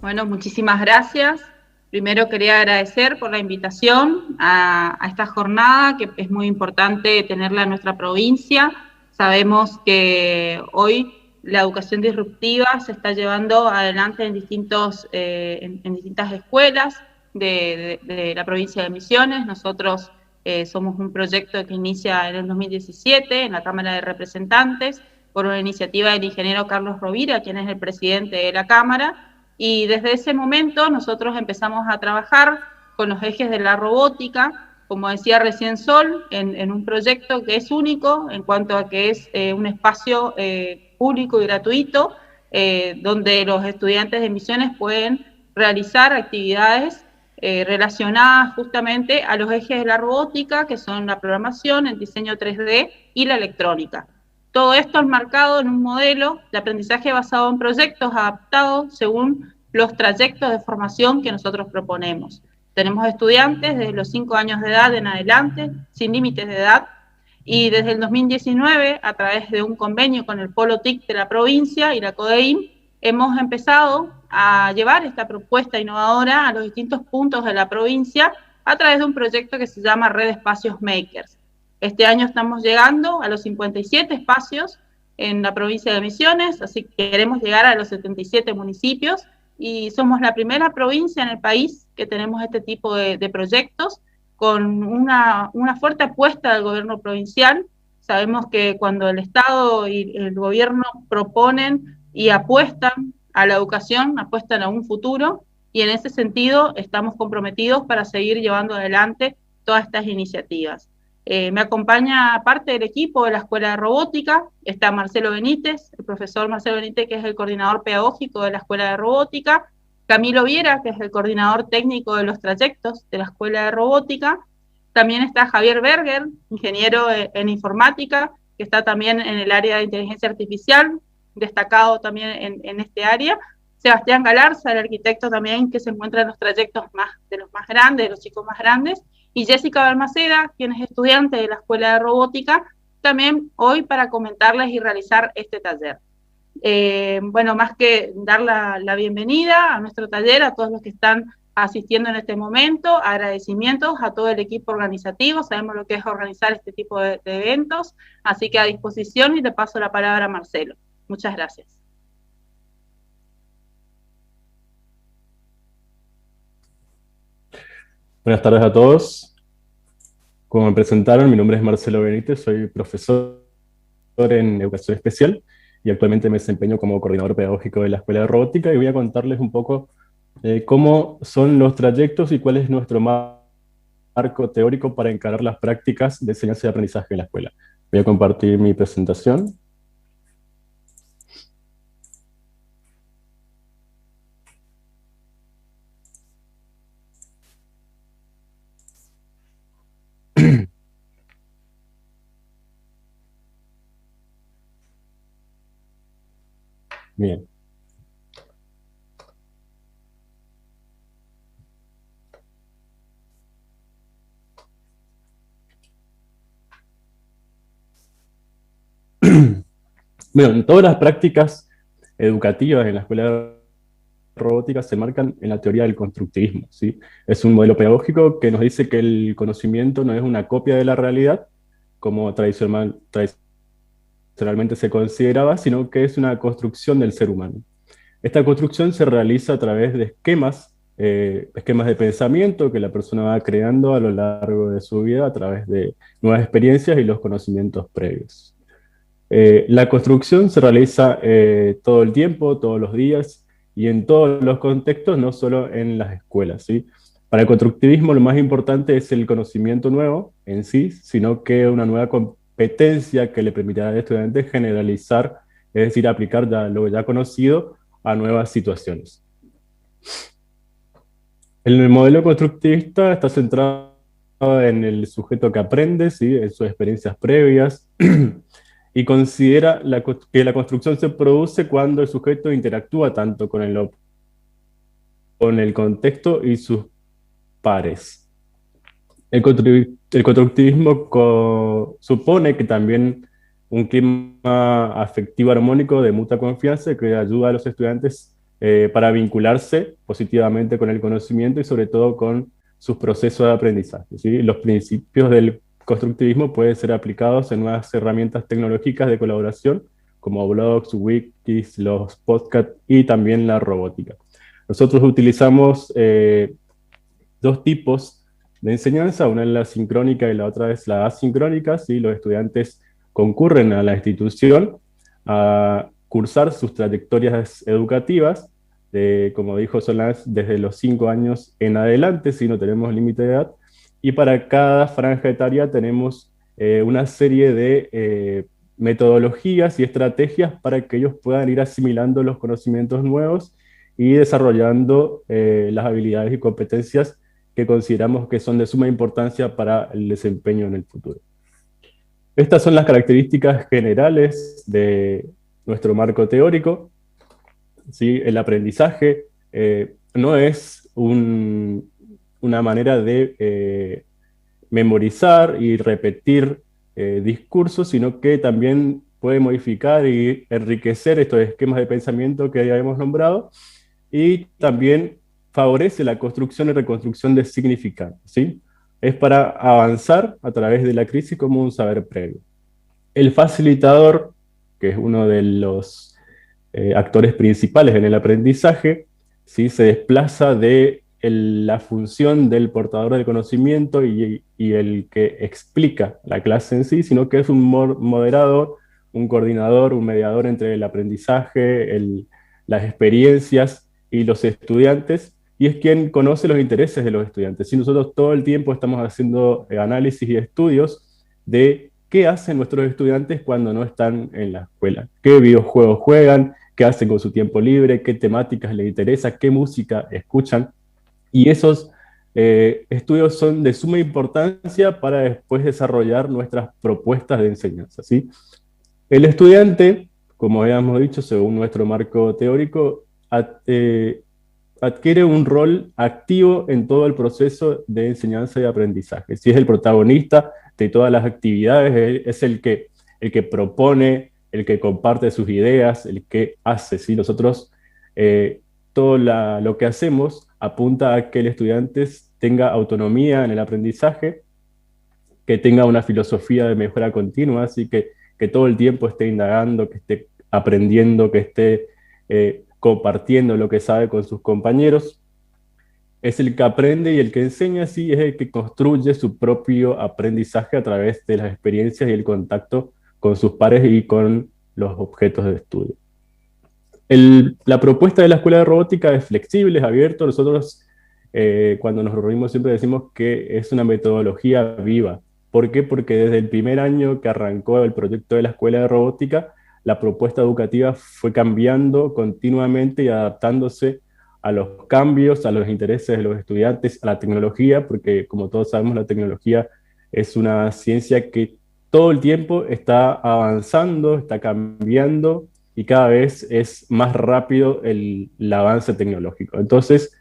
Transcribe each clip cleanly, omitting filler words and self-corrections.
Bueno, muchísimas gracias. Primero quería agradecer por la invitación a esta jornada, que es muy importante tenerla en nuestra provincia. Sabemos que hoy la educación disruptiva se está llevando adelante en distintas escuelas de la provincia de Misiones. Nosotros somos un proyecto que inicia en el 2017 en la Cámara de Representantes por una iniciativa del ingeniero Carlos Rovira, quien es el presidente de la Cámara. Y desde ese momento nosotros empezamos a trabajar con los ejes de la robótica, como decía recién Sol, en un proyecto que es único en cuanto a que es un espacio público y gratuito, donde los estudiantes de Misiones pueden realizar actividades relacionadas justamente a los ejes de la robótica, que son la programación, el diseño 3D y la electrónica. Todo esto enmarcado en un modelo de aprendizaje basado en proyectos adaptados según los trayectos de formación que nosotros proponemos. Tenemos estudiantes desde los 5 años de edad en adelante, sin límites de edad, y desde el 2019, a través de un convenio con el Polo TIC de la provincia y la CODEIM, hemos empezado a llevar esta propuesta innovadora a los distintos puntos de la provincia a través de un proyecto que se llama Red Espacios Makers. Este año estamos llegando a los 57 espacios en la provincia de Misiones, así que queremos llegar a los 77 municipios y somos la primera provincia en el país que tenemos este tipo de proyectos con una fuerte apuesta del gobierno provincial. Sabemos que cuando el Estado y el gobierno proponen y apuestan a la educación, apuestan a un futuro, y en ese sentido estamos comprometidos para seguir llevando adelante todas estas iniciativas. Me acompaña parte del equipo de la Escuela de Robótica, está Marcelo Benítez, el profesor Marcelo Benítez, que es el coordinador pedagógico de la Escuela de Robótica, Camilo Viera, que es el coordinador técnico de los trayectos de la Escuela de Robótica, también está Javier Berger, ingeniero en informática, que está también en el área de inteligencia artificial, destacado también en este área, Sebastián Galarza, el arquitecto también, que se encuentra en los trayectos de los más grandes, de los chicos más grandes, y Jessica Balmaceda, quien es estudiante de la Escuela de Robótica, también hoy para comentarles y realizar este taller. Bueno, más que dar la bienvenida a nuestro taller, a todos los que están asistiendo en este momento, agradecimientos a todo el equipo organizativo, sabemos lo que es organizar este tipo de eventos, así que a disposición, y le paso la palabra a Marcelo. Muchas gracias. Buenas tardes a todos. Como me presentaron, mi nombre es Marcelo Benítez, soy profesor en educación especial y actualmente me desempeño como coordinador pedagógico de la Escuela de Robótica y voy a contarles un poco cómo son los trayectos y cuál es nuestro marco teórico para encarar las prácticas de enseñanza y aprendizaje en la escuela. Voy a compartir mi presentación. Bien. Bueno, todas las prácticas educativas en la escuela de robótica se marcan en la teoría del constructivismo, ¿sí? Es un modelo pedagógico que nos dice que el conocimiento no es una copia de la realidad, como tradicionalmente se consideraba, sino que es una construcción del ser humano. Esta construcción se realiza a través de esquemas de pensamiento que la persona va creando a lo largo de su vida a través de nuevas experiencias y los conocimientos previos. La construcción se realiza todo el tiempo, todos los días y en todos los contextos, no solo en las escuelas, ¿sí? Para el constructivismo lo más importante es el conocimiento nuevo en sí, sino que una nueva competencia que le permitirá al estudiante generalizar, es decir, aplicar lo ya conocido a nuevas situaciones. El modelo constructivista está centrado en el sujeto que aprende, ¿sí? En sus experiencias previas, y considera que la construcción se produce cuando el sujeto interactúa tanto con el contexto y sus pares. El constructivismo supone que también un clima afectivo armónico de mutua confianza que ayuda a los estudiantes para vincularse positivamente con el conocimiento y sobre todo con sus procesos de aprendizaje, ¿sí? Los principios del constructivismo pueden ser aplicados en nuevas herramientas tecnológicas de colaboración, como blogs, wikis, los podcasts y también la robótica. Nosotros utilizamos dos tipos de enseñanza, una es la sincrónica y la otra es la asincrónica, ¿sí? Los estudiantes concurren a la institución a cursar sus trayectorias educativas, como dijo Solange, desde los 5 años en adelante, si no tenemos límite de edad, y para cada franja etaria tenemos una serie de metodologías y estrategias para que ellos puedan ir asimilando los conocimientos nuevos y desarrollando las habilidades y competencias que consideramos que son de suma importancia para el desempeño en el futuro. Estas son las características generales de nuestro marco teórico. ¿Sí? El aprendizaje no es una manera de memorizar y repetir discursos, sino que también puede modificar y enriquecer estos esquemas de pensamiento que ya hemos nombrado, y también favorece la construcción y reconstrucción de significados, ¿sí? Es para avanzar a través de la crisis como un saber previo. El facilitador, que es uno de los actores principales en el aprendizaje, ¿sí? Se desplaza de la función del portador del conocimiento y el que explica la clase en sí, sino que es un moderador, un coordinador, un mediador entre el aprendizaje, las experiencias y los estudiantes, y es quien conoce los intereses de los estudiantes. Si nosotros todo el tiempo estamos haciendo análisis y estudios de qué hacen nuestros estudiantes cuando no están en la escuela, qué videojuegos juegan, qué hacen con su tiempo libre, qué temáticas les interesa, qué música escuchan, y esos estudios son de suma importancia para después desarrollar nuestras propuestas de enseñanza, ¿sí? El estudiante, como habíamos dicho, según nuestro marco teórico, adquiere un rol activo en todo el proceso de enseñanza y aprendizaje. Si es el protagonista de todas las actividades, es el que propone, el que comparte sus ideas, el que hace. ¿Sí? Nosotros, todo lo que hacemos apunta a que el estudiante tenga autonomía en el aprendizaje, que tenga una filosofía de mejora continua, así que todo el tiempo esté indagando, que esté aprendiendo, que esté compartiendo lo que sabe con sus compañeros. Es el que aprende y el que enseña, sí, es el que construye su propio aprendizaje a través de las experiencias y el contacto con sus pares y con los objetos de estudio. La propuesta de la Escuela de Robótica es flexible, es abierto. Nosotros, cuando nos reunimos, siempre decimos que es una metodología viva. ¿Por qué? Porque desde el primer año que arrancó el proyecto de la Escuela de Robótica, la propuesta educativa fue cambiando continuamente y adaptándose a los cambios, a los intereses de los estudiantes, a la tecnología, porque como todos sabemos, la tecnología es una ciencia que todo el tiempo está avanzando, está cambiando, y cada vez es más rápido el avance tecnológico. Entonces,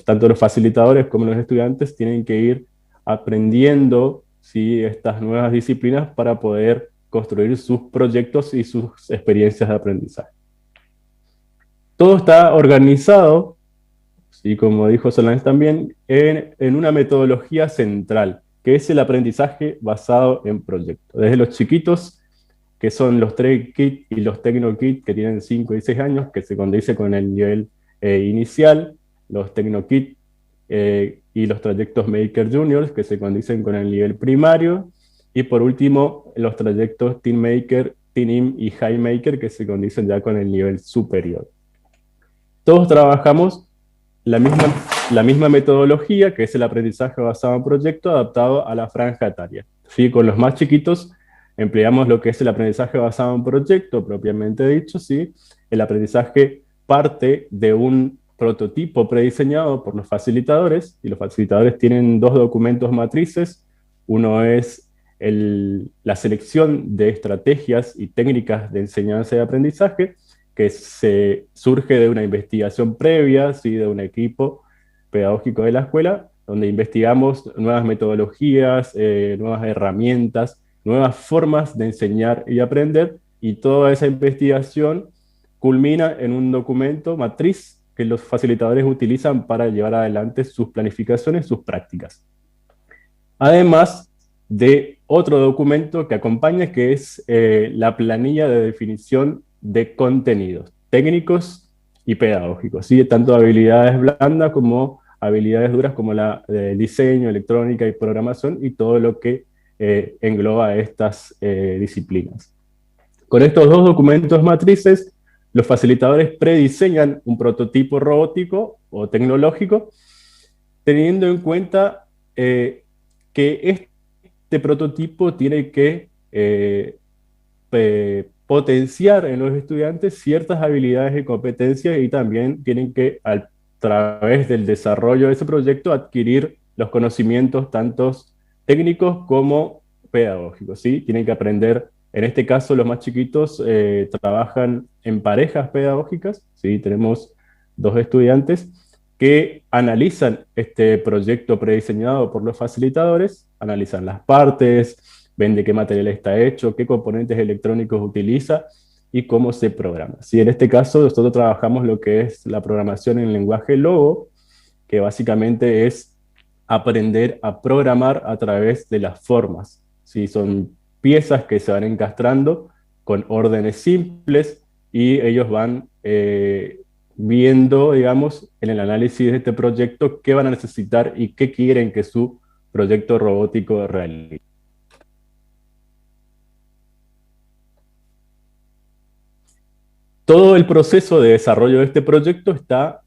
tanto los facilitadores como los estudiantes tienen que ir aprendiendo, ¿sí? Estas nuevas disciplinas para poder construir sus proyectos y sus experiencias de aprendizaje. Todo está organizado, ¿sí? Como dijo Solange también, en una metodología central, que es el aprendizaje basado en proyectos. Desde los chiquitos, que son los TrendKit y los TecnoKit, que tienen 5 y 6 años, que se condice con el nivel inicial, los TecnoKit y los trayectos Maker Juniors, que se condicen con el nivel primario, y por último, los trayectos Teen Maker, Teen y High Maker, que se condicen ya con el nivel superior. Todos trabajamos la misma metodología, que es el aprendizaje basado en proyecto, adaptado a la franja etaria. ¿Sí? Con los más chiquitos empleamos lo que es el aprendizaje basado en proyecto, propiamente dicho, ¿sí? El aprendizaje parte de un prototipo prediseñado por los facilitadores, y los facilitadores tienen dos documentos matrices. Uno es la selección de estrategias y técnicas de enseñanza y aprendizaje, que surge de una investigación previa, ¿sí? De un equipo pedagógico de la escuela, donde investigamos nuevas metodologías, nuevas herramientas, nuevas formas de enseñar y aprender, y toda esa investigación culmina en un documento matriz que los facilitadores utilizan para llevar adelante sus planificaciones, sus prácticas. Además de otro documento que acompaña, que es la planilla de definición de contenidos técnicos y pedagógicos, ¿sí? Tanto habilidades blandas como habilidades duras, como la de diseño, electrónica y programación, y todo lo que engloba estas disciplinas. Con estos dos documentos matrices, los facilitadores prediseñan un prototipo robótico o tecnológico, teniendo en cuenta que este prototipo tiene que potenciar en los estudiantes ciertas habilidades y competencias, y también tienen que, a través del desarrollo de ese proyecto, adquirir los conocimientos tanto técnicos como pedagógicos, ¿sí? Tienen que aprender. En este caso, los más chiquitos trabajan en parejas pedagógicas, ¿sí? Tenemos dos estudiantes que analizan este proyecto prediseñado por los facilitadores, analizan las partes, ven de qué material está hecho, qué componentes electrónicos utiliza y cómo se programa. ¿Sí? En este caso, nosotros trabajamos lo que es la programación en lenguaje Logo, que básicamente es aprender a programar a través de las formas. ¿Sí? Son piezas que se van encastrando con órdenes simples, y ellos van viendo, digamos, en el análisis de este proyecto qué van a necesitar y qué quieren que su proyecto robótico realice. Todo el proceso de desarrollo de este proyecto está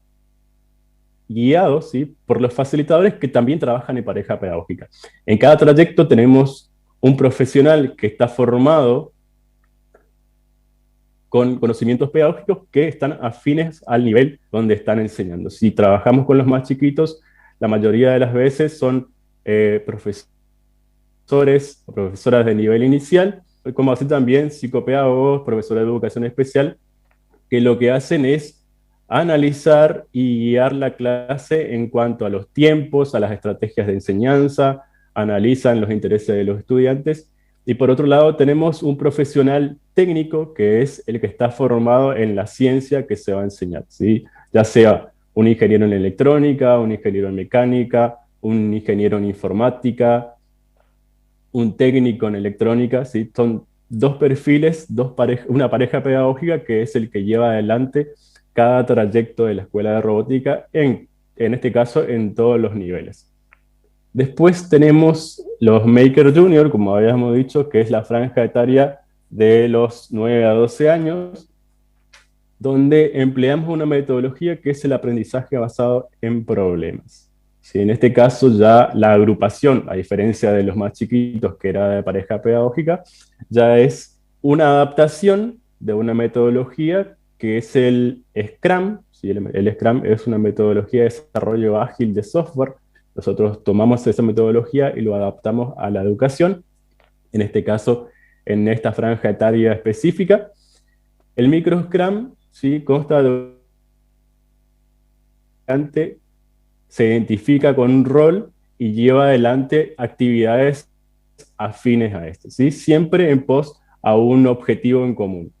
guiado, ¿sí?, por los facilitadores, que también trabajan en pareja pedagógica. En cada trayecto tenemos un profesional que está formado con conocimientos pedagógicos que están afines al nivel donde están enseñando. Si trabajamos con los más chiquitos, la mayoría de las veces son profesores o profesoras de nivel inicial, como así también psicopedagogos, profesores de educación especial, que lo que hacen es analizar y guiar la clase en cuanto a los tiempos, a las estrategias de enseñanza, analizan los intereses de los estudiantes. Y por otro lado tenemos un profesional técnico, que es el que está formado en la ciencia que se va a enseñar, ¿sí? Ya sea un ingeniero en electrónica, un ingeniero en mecánica, un ingeniero en informática, un técnico en electrónica, ¿sí? Son dos perfiles, una pareja pedagógica que es el que lleva adelante cada trayecto de la escuela de robótica, en este caso en todos los niveles. Después tenemos los Maker Junior, como habíamos dicho, que es la franja etaria de los 9 a 12 años, donde empleamos una metodología que es el aprendizaje basado en problemas. ¿Sí? En este caso ya la agrupación, a diferencia de los más chiquitos, que era de pareja pedagógica, ya es una adaptación de una metodología que es el Scrum. ¿Sí? El Scrum es una metodología de desarrollo ágil de software. Nosotros tomamos esa metodología y lo adaptamos a la educación, en este caso en esta franja etaria específica. El micro Scrum, ¿sí?, consta de se identifica con un rol y lleva adelante actividades afines a este, ¿sí?, siempre en pos a un objetivo en común.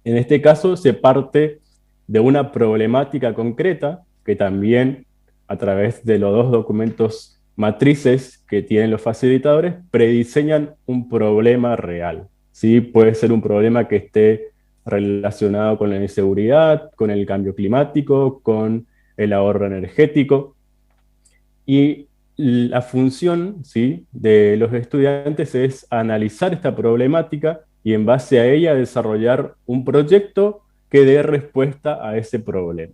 En este caso se parte de una problemática concreta, que también, a través de los dos documentos matrices que tienen los facilitadores, prediseñan un problema real, ¿sí? Puede ser un problema que esté relacionado con la inseguridad, con el cambio climático, con el ahorro energético. Y la función, ¿sí?, de los estudiantes es analizar esta problemática y, en base a ella, desarrollar un proyecto que dé respuesta a ese problema.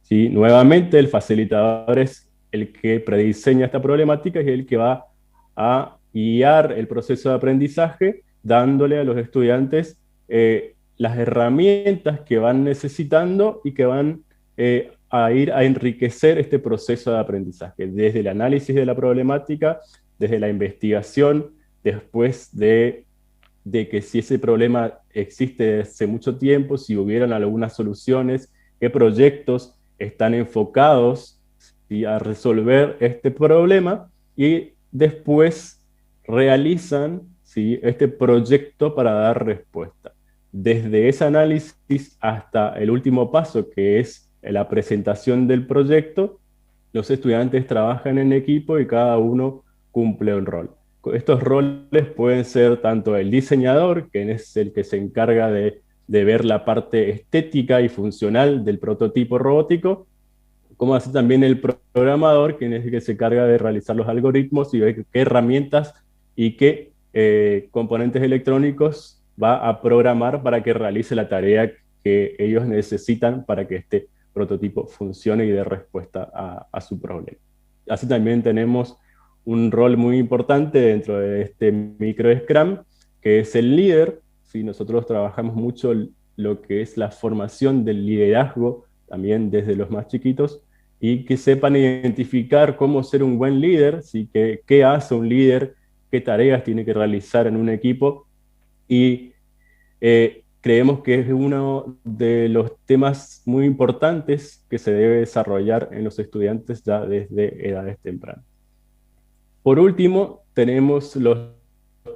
¿Sí? Nuevamente, el facilitador es el que prediseña esta problemática y el que va a guiar el proceso de aprendizaje, dándole a los estudiantes las herramientas que van necesitando y que van a ir a enriquecer este proceso de aprendizaje, desde el análisis de la problemática, desde la investigación, después de que si ese problema existe desde hace mucho tiempo, si hubieran algunas soluciones, qué proyectos están enfocados, ¿sí?, a resolver este problema, y después realizan, ¿sí?, este proyecto para dar respuesta. Desde ese análisis hasta el último paso, que es la presentación del proyecto, los estudiantes trabajan en equipo y cada uno cumple un rol. Estos roles pueden ser tanto el diseñador, que es el que se encarga de ver la parte estética y funcional del prototipo robótico, como así también el programador, que es el que se encarga de realizar los algoritmos y ver qué herramientas y qué componentes electrónicos va a programar para que realice la tarea que ellos necesitan para que este prototipo funcione y dé respuesta a su problema. Así también tenemos un rol muy importante dentro de este micro Scrum, que es el líder. ¿Sí? Nosotros trabajamos mucho lo que es la formación del liderazgo, también desde los más chiquitos, y que sepan identificar cómo ser un buen líder, ¿sí? qué hace un líder, qué tareas tiene que realizar en un equipo, y creemos que es uno de los temas muy importantes que se debe desarrollar en los estudiantes ya desde edades tempranas. Por último, tenemos los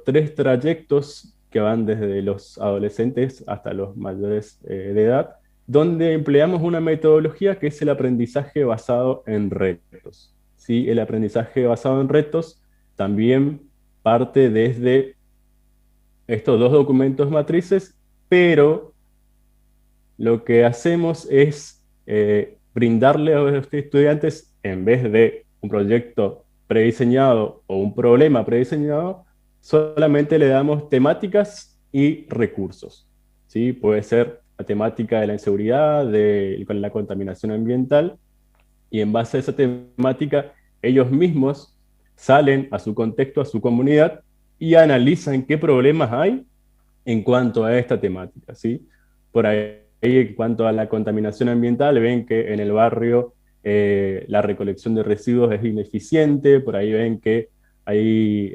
3 trayectos que van desde los adolescentes hasta los mayores de edad, donde empleamos una metodología que es el aprendizaje basado en retos. ¿Sí? El aprendizaje basado en retos también parte desde estos 2 documentos matrices, pero lo que hacemos es brindarle a los estudiantes, en vez de un proyecto prediseñado o un problema prediseñado, solamente le damos temáticas y recursos. ¿Sí? Puede ser la temática de la inseguridad, de la contaminación ambiental, y en base a esa temática, ellos mismos salen a su contexto, a su comunidad, y analizan qué problemas hay en cuanto a esta temática. ¿Sí? Por ahí, en cuanto a la contaminación ambiental, ven que en el barrio la recolección de residuos es ineficiente, por ahí ven que hay,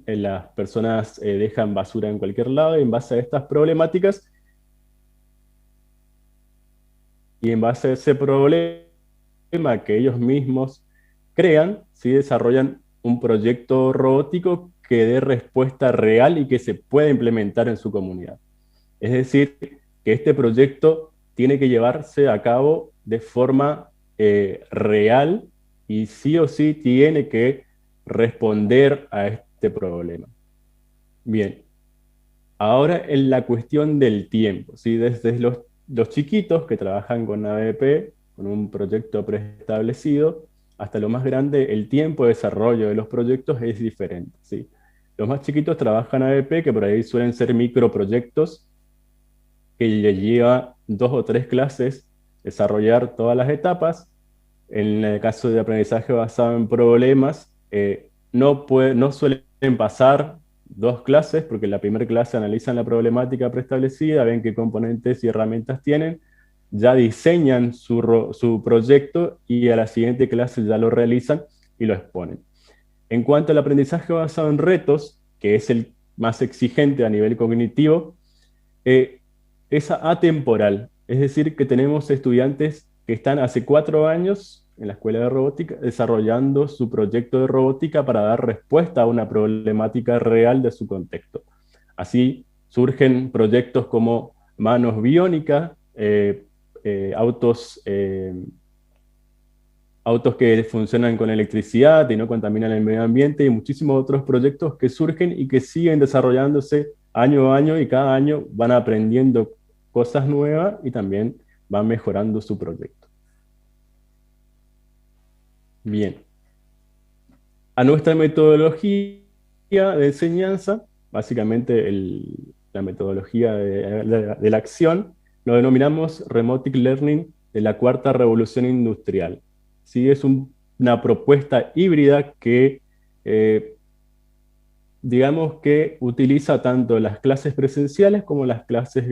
las personas dejan basura en cualquier lado, y en base a estas problemáticas, y en base a ese problema que ellos mismos crean, ¿sí? Desarrollan un proyecto robótico que dé respuesta real y que se pueda implementar en su comunidad. Es decir, que este proyecto tiene que llevarse a cabo de forma real y sí o sí tiene que responder a este problema. Bien, ahora en la cuestión del tiempo, ¿sí? Desde los chiquitos que trabajan con ABP, con un proyecto preestablecido, hasta lo más grande, el tiempo de desarrollo de los proyectos es diferente, ¿sí? Los más chiquitos trabajan ABP, que por ahí suelen ser microproyectos, que le lleva 2 o 3 clases desarrollar todas las etapas. En el caso de aprendizaje basado en problemas, no suelen pasar 2 clases, porque en la primera clase analizan la problemática preestablecida, ven qué componentes y herramientas tienen, ya diseñan su proyecto y a la siguiente clase ya lo realizan y lo exponen. En cuanto al aprendizaje basado en retos, que es el más exigente a nivel cognitivo, es atemporal, es decir, que tenemos estudiantes que están hace 4 años en la escuela de robótica desarrollando su proyecto de robótica para dar respuesta a una problemática real de su contexto. Así surgen proyectos como manos biónicas, autos que funcionan con electricidad y no contaminan el medio ambiente, y muchísimos otros proyectos que surgen y que siguen desarrollándose año a año, y cada año van aprendiendo cosas nuevas y también van mejorando su proyecto. Bien. A nuestra metodología de enseñanza, básicamente la metodología de la acción, lo denominamos Remote Learning de la 4ª revolución industrial. ¿Sí? Es una propuesta híbrida que, digamos que utiliza tanto las clases presenciales como las clases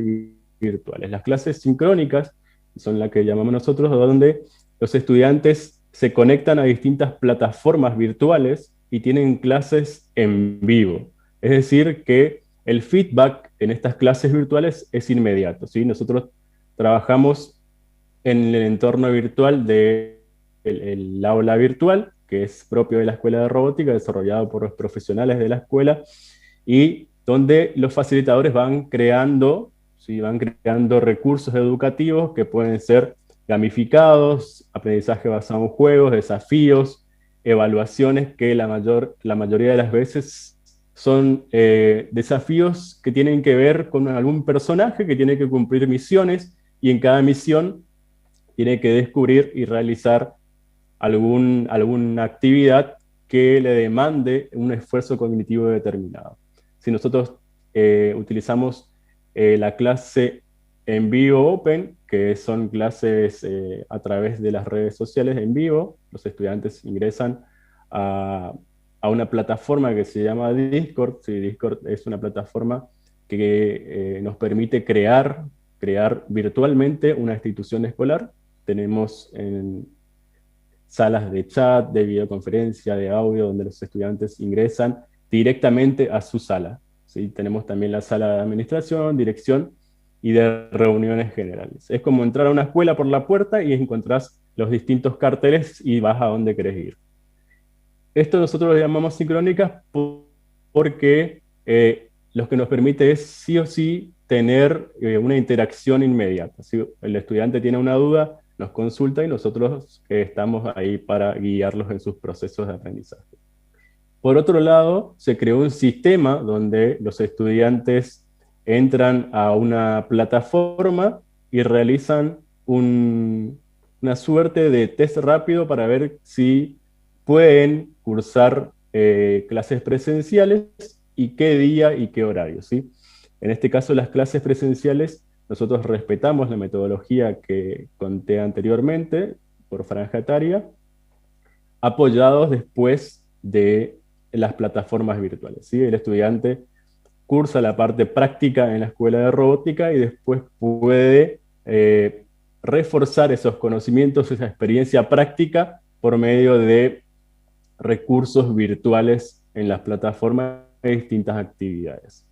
virtuales. Las clases sincrónicas son las que llamamos nosotros, donde los estudiantes se conectan a distintas plataformas virtuales y tienen clases en vivo. Es decir, que el feedback en estas clases virtuales es inmediato, ¿sí? Nosotros trabajamos en el entorno virtual del aula virtual, que es propio de la Escuela de Robótica, desarrollado por los profesionales de la escuela, y donde los facilitadores van creando ¿sí? Van creando recursos educativos que pueden ser gamificados, aprendizaje basado en juegos, desafíos, evaluaciones que la mayoría de las veces son desafíos que tienen que ver con algún personaje que tiene que cumplir misiones y en cada misión tiene que descubrir y realizar alguna actividad que le demande un esfuerzo cognitivo determinado. Si nosotros utilizamos la clase en vivo Open, que son clases a través de las redes sociales en vivo, los estudiantes ingresan a una plataforma que se llama Discord. Sí, Discord es una plataforma que nos permite crear virtualmente una institución escolar. Tenemos salas de chat, de videoconferencia, de audio, donde los estudiantes ingresan directamente a su sala. ¿Sí? Tenemos también la sala de administración, dirección y de reuniones generales. Es como entrar a una escuela por la puerta y encontrás los distintos carteles y vas a donde querés ir. Esto nosotros lo llamamos sincrónicas porque lo que nos permite es sí o sí tener una interacción inmediata. Si el estudiante tiene una duda, nos consulta y nosotros estamos ahí para guiarlos en sus procesos de aprendizaje. Por otro lado, se creó un sistema donde los estudiantes entran a una plataforma y realizan una suerte de test rápido para ver si pueden cursar clases presenciales y qué día y qué horario, ¿sí? En este caso, las clases presenciales, nosotros respetamos la metodología que conté anteriormente por franja etaria, apoyados después de las plataformas virtuales, ¿sí? El estudiante cursa la parte práctica en la escuela de robótica y después puede reforzar esos conocimientos, esa experiencia práctica por medio de recursos virtuales en las plataformas de distintas actividades.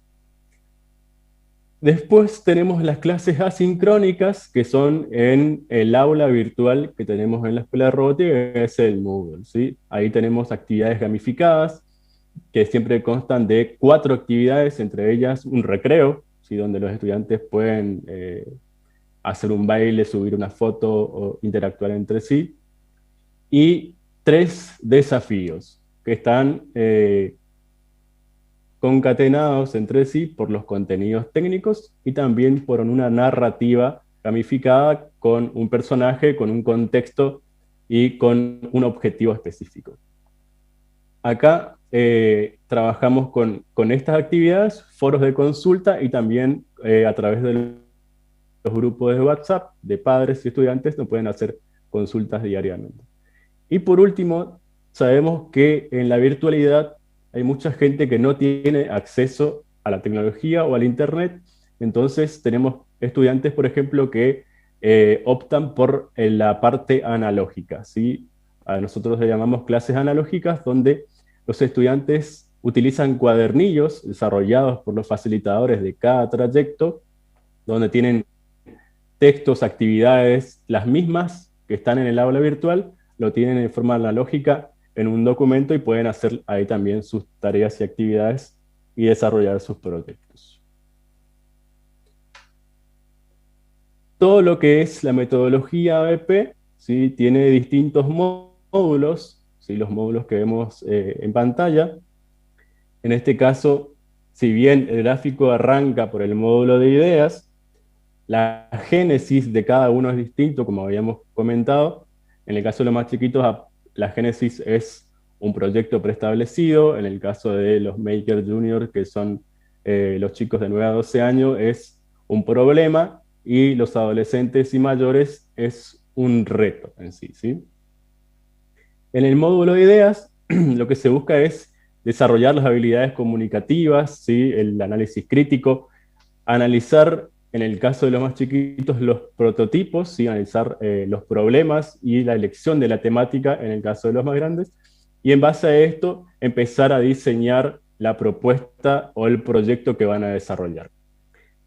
Después tenemos las clases asincrónicas, que son en el aula virtual que tenemos en la escuela de robótica, que es el Moodle, ¿sí? Ahí tenemos actividades gamificadas, que siempre constan de 4 actividades, entre ellas un recreo, ¿sí? Donde los estudiantes pueden hacer un baile, subir una foto o interactuar entre sí, y 3 desafíos, que están concatenados entre sí por los contenidos técnicos y también por una narrativa gamificada con un personaje, con un contexto y con un objetivo específico. Acá trabajamos con estas actividades, foros de consulta y también a través de los grupos de WhatsApp de padres y estudiantes nos pueden hacer consultas diariamente. Y por último, sabemos que en la virtualidad hay mucha gente que no tiene acceso a la tecnología o al Internet, entonces tenemos estudiantes, por ejemplo, que optan por la parte analógica, ¿sí? A nosotros le llamamos clases analógicas, donde los estudiantes utilizan cuadernillos desarrollados por los facilitadores de cada trayecto, donde tienen textos, actividades, las mismas que están en el aula virtual, lo tienen en forma analógica en un documento y pueden hacer ahí también sus tareas y actividades y desarrollar sus proyectos. Todo lo que es la metodología ABP, ¿sí? Tiene distintos módulos, ¿sí? Los módulos que vemos en pantalla. En este caso, si bien el gráfico arranca por el módulo de ideas, la génesis de cada uno es distinto, como habíamos comentado. En el caso de los más chiquitos, la génesis es un proyecto preestablecido. En el caso de los Maker Junior, que son los chicos de 9 a 12 años, es un problema, y los adolescentes y mayores es un reto en sí, ¿sí? En el módulo de ideas, lo que se busca es desarrollar las habilidades comunicativas, ¿sí? El análisis crítico, analizar, en el caso de los más chiquitos, los prototipos, ¿sí? Analizar los problemas y la elección de la temática en el caso de los más grandes, y en base a esto empezar a diseñar la propuesta o el proyecto que van a desarrollar.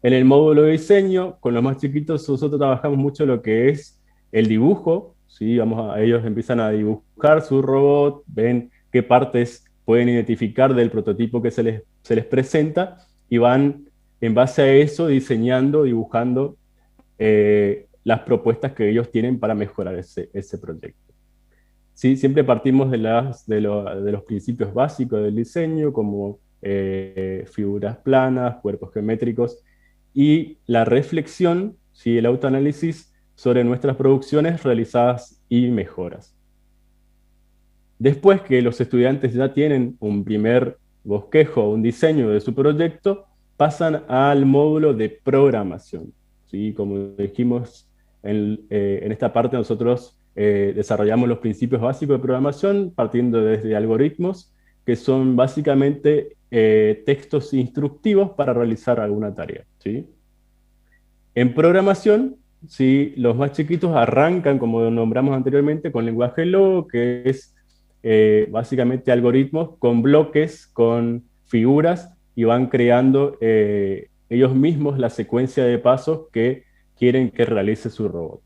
En el módulo de diseño, con los más chiquitos, nosotros trabajamos mucho lo que es el dibujo, ¿sí? Ellos empiezan a dibujar su robot, ven qué partes pueden identificar del prototipo que se les presenta y van en base a eso diseñando, dibujando las propuestas que ellos tienen para mejorar ese proyecto. Sí, siempre partimos de los principios básicos del diseño, como figuras planas, cuerpos geométricos, y la reflexión, ¿sí? El autoanálisis sobre nuestras producciones realizadas y mejoras. Después que los estudiantes ya tienen un primer bosquejo, un diseño de su proyecto, pasan al módulo de programación. ¿Sí? Como dijimos, en esta parte nosotros desarrollamos los principios básicos de programación partiendo desde algoritmos, que son básicamente textos instructivos para realizar alguna tarea. ¿Sí? En programación, ¿sí? Los más chiquitos arrancan, como nombramos anteriormente, con lenguaje Logo, que es básicamente algoritmos con bloques, con figuras, y van creando ellos mismos la secuencia de pasos que quieren que realice su robot.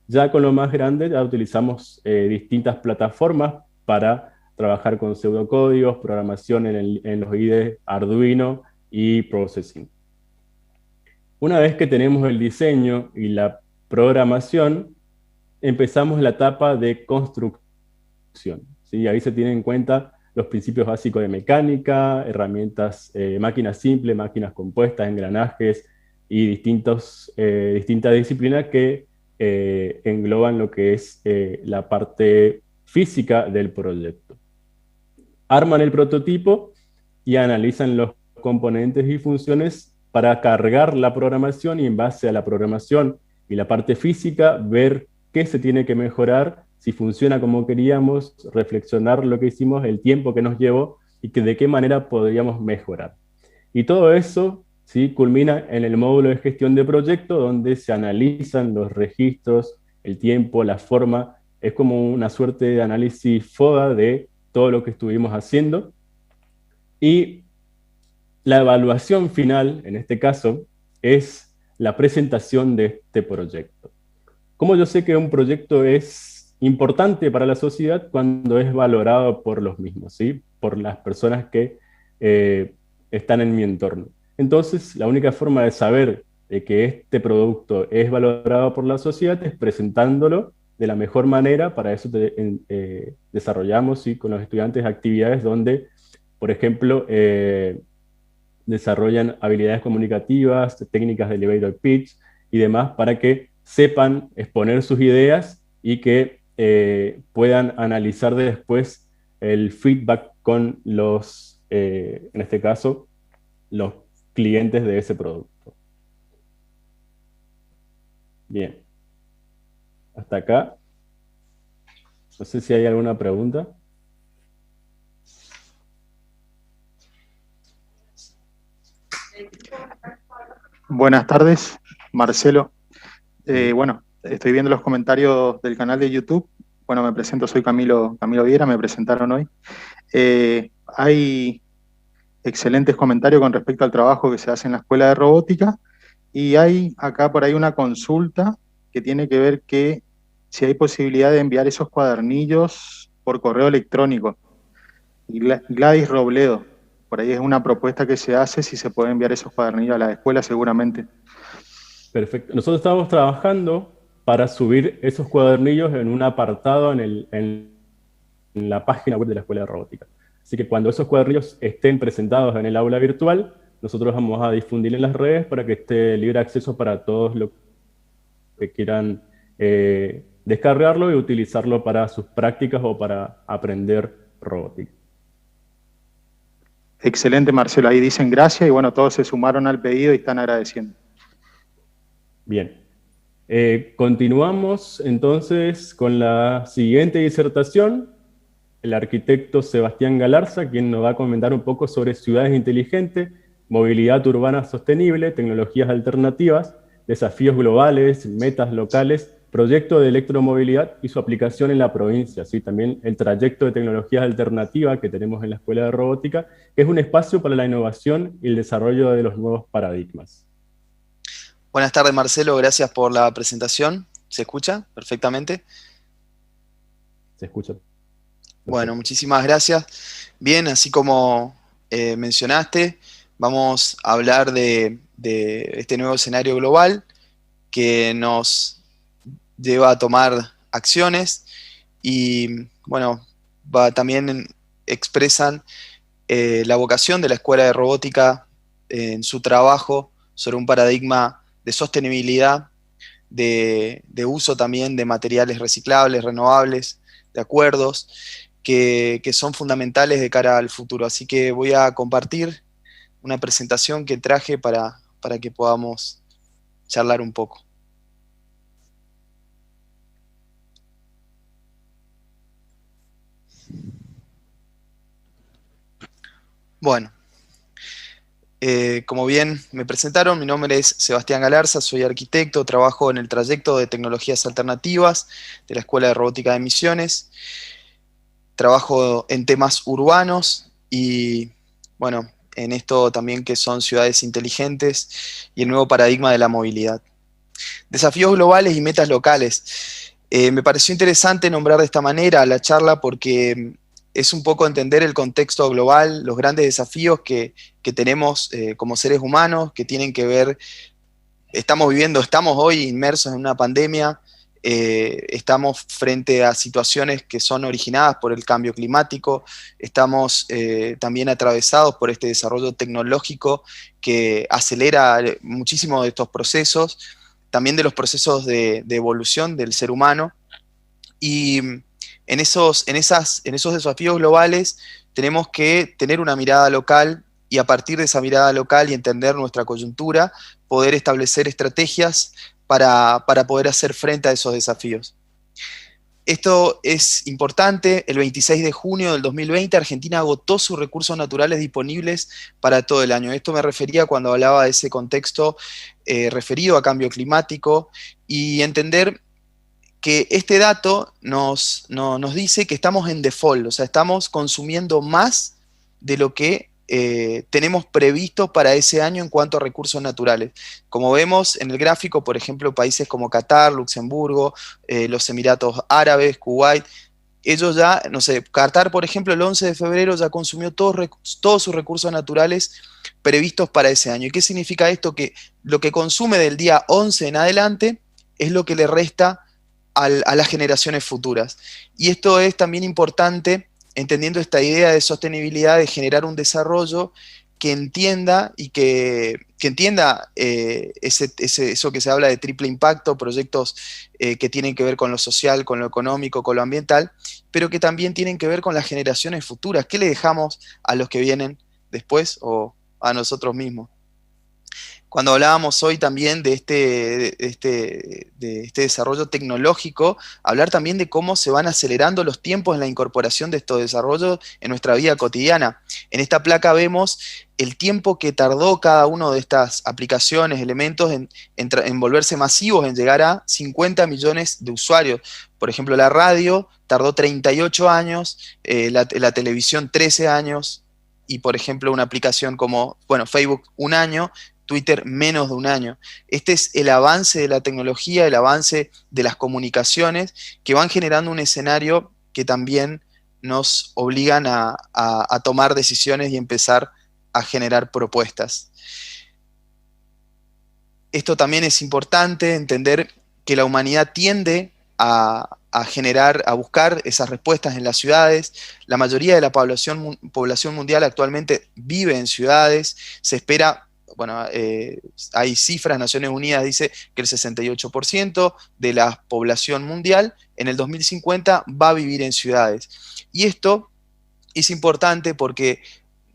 Ya con lo más grande ya utilizamos distintas plataformas para trabajar con pseudocódigos, programación en los IDE Arduino y Processing. Una vez que tenemos el diseño y la programación, empezamos la etapa de construcción. ¿Sí? Ahí se tienen en cuenta los principios básicos de mecánica, herramientas, máquinas simples, máquinas compuestas, engranajes y distintas disciplinas que engloban lo que es la parte física del proyecto. Arman el prototipo y analizan los componentes y funciones para cargar la programación, y en base a la programación y la parte física ver qué se tiene que mejorar, si funciona como queríamos, reflexionar lo que hicimos, el tiempo que nos llevó y de qué manera podríamos mejorar. Y todo eso, ¿sí?, culmina en el módulo de gestión de proyecto, donde se analizan los registros, el tiempo, la forma. Es como una suerte de análisis FODA de todo lo que estuvimos haciendo. Y la evaluación final, en este caso, es la presentación de este proyecto. ¿Cómo yo sé que un proyecto es importante para la sociedad? Cuando es valorado por los mismos, ¿sí? Por las personas que están en mi entorno. Entonces, la única forma de saber de que este producto es valorado por la sociedad es presentándolo de la mejor manera. Para eso desarrollamos, ¿sí?, con los estudiantes actividades donde, por ejemplo, desarrollan habilidades comunicativas, técnicas de elevator pitch y demás, para que sepan exponer sus ideas y que puedan analizar después el feedback con los, en este caso, los clientes de ese producto. Bien. Hasta acá. No sé si hay alguna pregunta. Buenas tardes, Marcelo. Bueno, estoy viendo los comentarios del canal de YouTube. Bueno, me presento, soy Camilo Viera, me presentaron hoy. Hay excelentes comentarios con respecto al trabajo que se hace en la Escuela de Robótica, y hay acá por ahí una consulta que tiene que ver que si hay posibilidad de enviar esos cuadernillos por correo electrónico. Gladys Robledo, por ahí es una propuesta que se hace, si se puede enviar esos cuadernillos a la escuela seguramente. Perfecto. Nosotros estamos trabajando para subir esos cuadernillos en un apartado en la página web de la Escuela de Robótica. Así que cuando esos cuadernillos estén presentados en el aula virtual, nosotros vamos a difundir en las redes para que esté libre acceso para todos los que quieran descargarlo y utilizarlo para sus prácticas o para aprender robótica. Excelente, Marcelo. Ahí dicen gracias y bueno, todos se sumaron al pedido y están agradeciendo. Bien. Continuamos entonces con la siguiente disertación. El arquitecto Sebastián Galarza, quien nos va a comentar un poco sobre ciudades inteligentes, movilidad urbana sostenible, tecnologías alternativas, desafíos globales, metas locales, proyecto de electromovilidad y su aplicación en la provincia. ¿Sí? También el trayecto de tecnologías alternativas que tenemos en la Escuela de Robótica, que es un espacio para la innovación y el desarrollo de los nuevos paradigmas. Buenas tardes, Marcelo. Gracias por la presentación. ¿Se escucha perfectamente? Se escucha. Bueno, muchísimas gracias. Bien, así como mencionaste, vamos a hablar de de este nuevo escenario global que nos lleva a tomar acciones y, bueno, también expresan la vocación de la Escuela de Robótica en su trabajo sobre un paradigma de sostenibilidad, de uso también de materiales reciclables, renovables, de acuerdos, que son fundamentales de cara al futuro. Así que voy a compartir una presentación que traje para que podamos charlar un poco. Bueno, como bien me presentaron, mi nombre es Sebastián Galarza, soy arquitecto, trabajo en el trayecto de tecnologías alternativas de la Escuela de Robótica de Misiones, trabajo en temas urbanos y, bueno, en esto también que son ciudades inteligentes y el nuevo paradigma de la movilidad. Desafíos globales y metas locales. Me pareció interesante nombrar de esta manera la charla porque es un poco entender el contexto global, los grandes desafíos que tenemos como seres humanos, que tienen que ver, estamos hoy inmersos en una pandemia, estamos frente a situaciones que son originadas por el cambio climático, estamos también atravesados por este desarrollo tecnológico que acelera muchísimo de estos procesos, también de los procesos de evolución del ser humano, y en esos desafíos globales tenemos que tener una mirada local y a partir de esa mirada local y entender nuestra coyuntura, poder establecer estrategias para poder hacer frente a esos desafíos. Esto es importante, el 26 de junio del 2020 Argentina agotó sus recursos naturales disponibles para todo el año. Esto me refería cuando hablaba de ese contexto referido a cambio climático y entender que este dato nos dice que estamos en default, o sea, estamos consumiendo más de lo que tenemos previsto para ese año en cuanto a recursos naturales. Como vemos en el gráfico, por ejemplo, países como Qatar, Luxemburgo, los Emiratos Árabes, Kuwait, ellos ya, no sé, Qatar, por ejemplo, el 11 de febrero ya consumió todos sus recursos naturales previstos para ese año. ¿Y qué significa esto? Que lo que consume del día 11 en adelante es lo que le resta a las generaciones futuras. Y esto es también importante, entendiendo esta idea de sostenibilidad, de generar un desarrollo que entienda y que entienda eso que se habla de triple impacto, proyectos que tienen que ver con lo social, con lo económico, con lo ambiental, pero que también tienen que ver con las generaciones futuras. ¿Qué le dejamos a los que vienen después o a nosotros mismos? Cuando hablábamos hoy también de este desarrollo tecnológico, hablar también de cómo se van acelerando los tiempos en la incorporación de estos desarrollos en nuestra vida cotidiana. En esta placa vemos el tiempo que tardó cada una de estas aplicaciones, elementos, en volverse masivos, en llegar a 50 millones de usuarios. Por ejemplo, la radio tardó 38 años, la televisión 13 años, y por ejemplo una aplicación como, bueno, Facebook 1 año, Twitter menos de 1 año. Este es el avance de la tecnología, el avance de las comunicaciones que van generando un escenario que también nos obligan a tomar decisiones y empezar a generar propuestas. Esto también es importante, entender que la humanidad tiende a buscar esas respuestas en las ciudades. La mayoría de la población mundial actualmente vive en ciudades, se espera. Bueno, hay cifras, Naciones Unidas dice que el 68% de la población mundial en el 2050 va a vivir en ciudades. Y esto es importante porque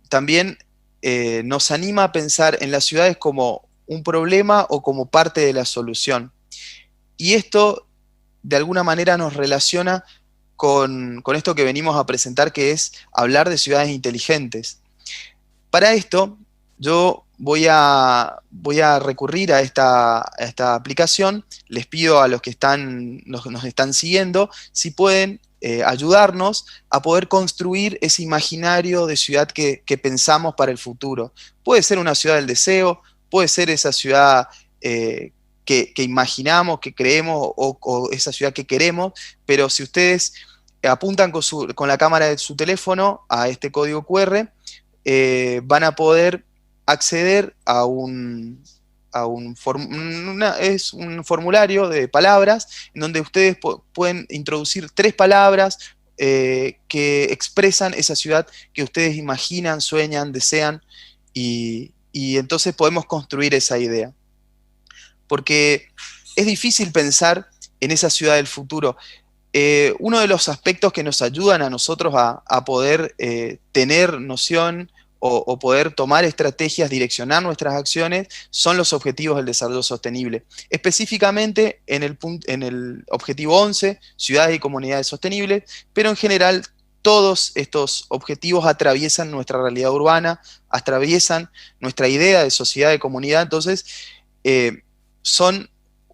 también nos anima a pensar en las ciudades como un problema o como parte de la solución. Y esto de alguna manera nos relaciona con esto que venimos a presentar, que es hablar de ciudades inteligentes. Para esto, yo voy a recurrir a esta aplicación. Les pido a los que nos están siguiendo si pueden ayudarnos a poder construir ese imaginario de ciudad que pensamos para el futuro. Puede ser una ciudad del deseo, puede ser esa ciudad que imaginamos, que creemos o esa ciudad que queremos, pero si ustedes apuntan con la cámara de su teléfono a este código QR, van a poder acceder a es un formulario de palabras en donde ustedes pueden introducir 3 palabras que expresan esa ciudad que ustedes imaginan, sueñan, desean, y entonces podemos construir esa idea. Porque es difícil pensar en esa ciudad del futuro. Uno de los aspectos que nos ayudan a nosotros a poder tener noción o poder tomar estrategias, direccionar nuestras acciones, son los objetivos del desarrollo sostenible. Específicamente en el objetivo 11, ciudades y comunidades sostenibles, pero en general todos estos objetivos atraviesan nuestra realidad urbana, atraviesan nuestra idea de sociedad, de comunidad, entonces son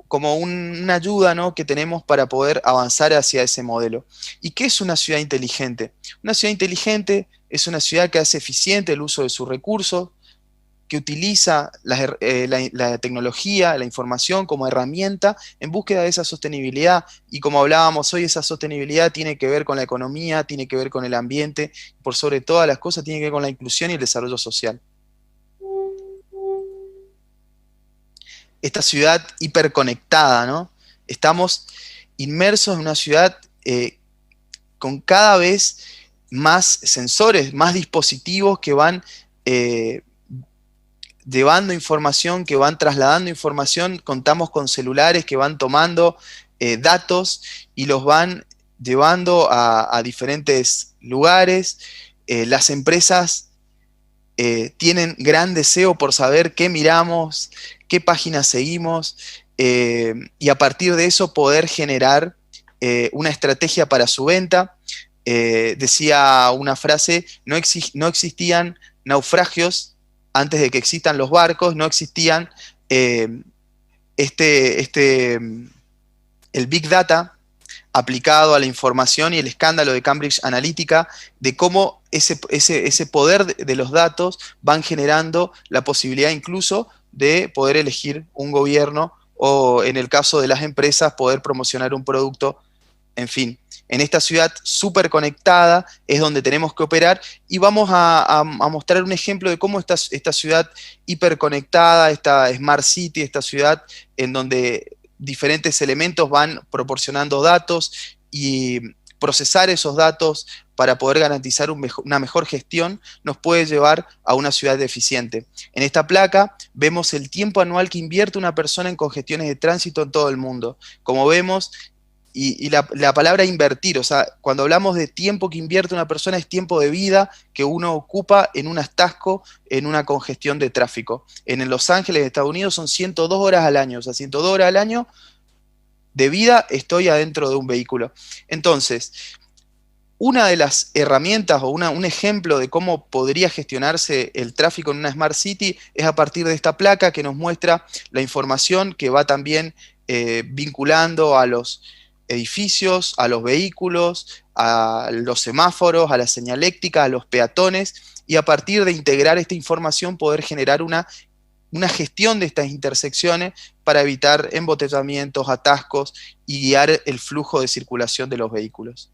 como una ayuda, ¿no?, que tenemos para poder avanzar hacia ese modelo. ¿Y qué es una ciudad inteligente? Una ciudad inteligente es una ciudad que hace eficiente el uso de sus recursos, que utiliza la tecnología, la información como herramienta en búsqueda de esa sostenibilidad. Y como hablábamos hoy, esa sostenibilidad tiene que ver con la economía, tiene que ver con el ambiente, por sobre todas las cosas tiene que ver con la inclusión y el desarrollo social. Esta ciudad hiperconectada, ¿no? Estamos inmersos en una ciudad con cada vez más sensores, más dispositivos que van llevando información, que van trasladando información. Contamos con celulares que van tomando datos y los van llevando a diferentes lugares. Las empresas tienen gran deseo por saber qué miramos, qué páginas seguimos, y a partir de eso poder generar una estrategia para su venta. Decía una frase, no existían naufragios antes de que existan los barcos, no existían el Big Data aplicado a la información y el escándalo de Cambridge Analytica, de cómo ese poder de los datos van generando la posibilidad incluso de poder elegir un gobierno o, en el caso de las empresas, poder promocionar un producto. En fin, en esta ciudad súper conectada es donde tenemos que operar, y vamos a mostrar un ejemplo de cómo esta ciudad hiperconectada, esta Smart City, esta ciudad en donde diferentes elementos van proporcionando datos y procesar esos datos para poder garantizar una mejor gestión, nos puede llevar a una ciudad eficiente. En esta placa vemos el tiempo anual que invierte una persona en congestiones de tránsito en todo el mundo. Como vemos, y la palabra invertir, o sea, cuando hablamos de tiempo que invierte una persona, es tiempo de vida que uno ocupa en un atasco, en una congestión de tráfico. En Los Ángeles, Estados Unidos, son 102 horas al año, o sea, 102 horas al año de vida estoy adentro de un vehículo. Entonces, una de las herramientas o un ejemplo de cómo podría gestionarse el tráfico en una Smart City es a partir de esta placa que nos muestra la información que va también vinculando a los edificios, a los vehículos, a los semáforos, a la señaléctica, a los peatones, y a partir de integrar esta información poder generar una gestión de estas intersecciones para evitar embotellamientos, atascos y guiar el flujo de circulación de los vehículos.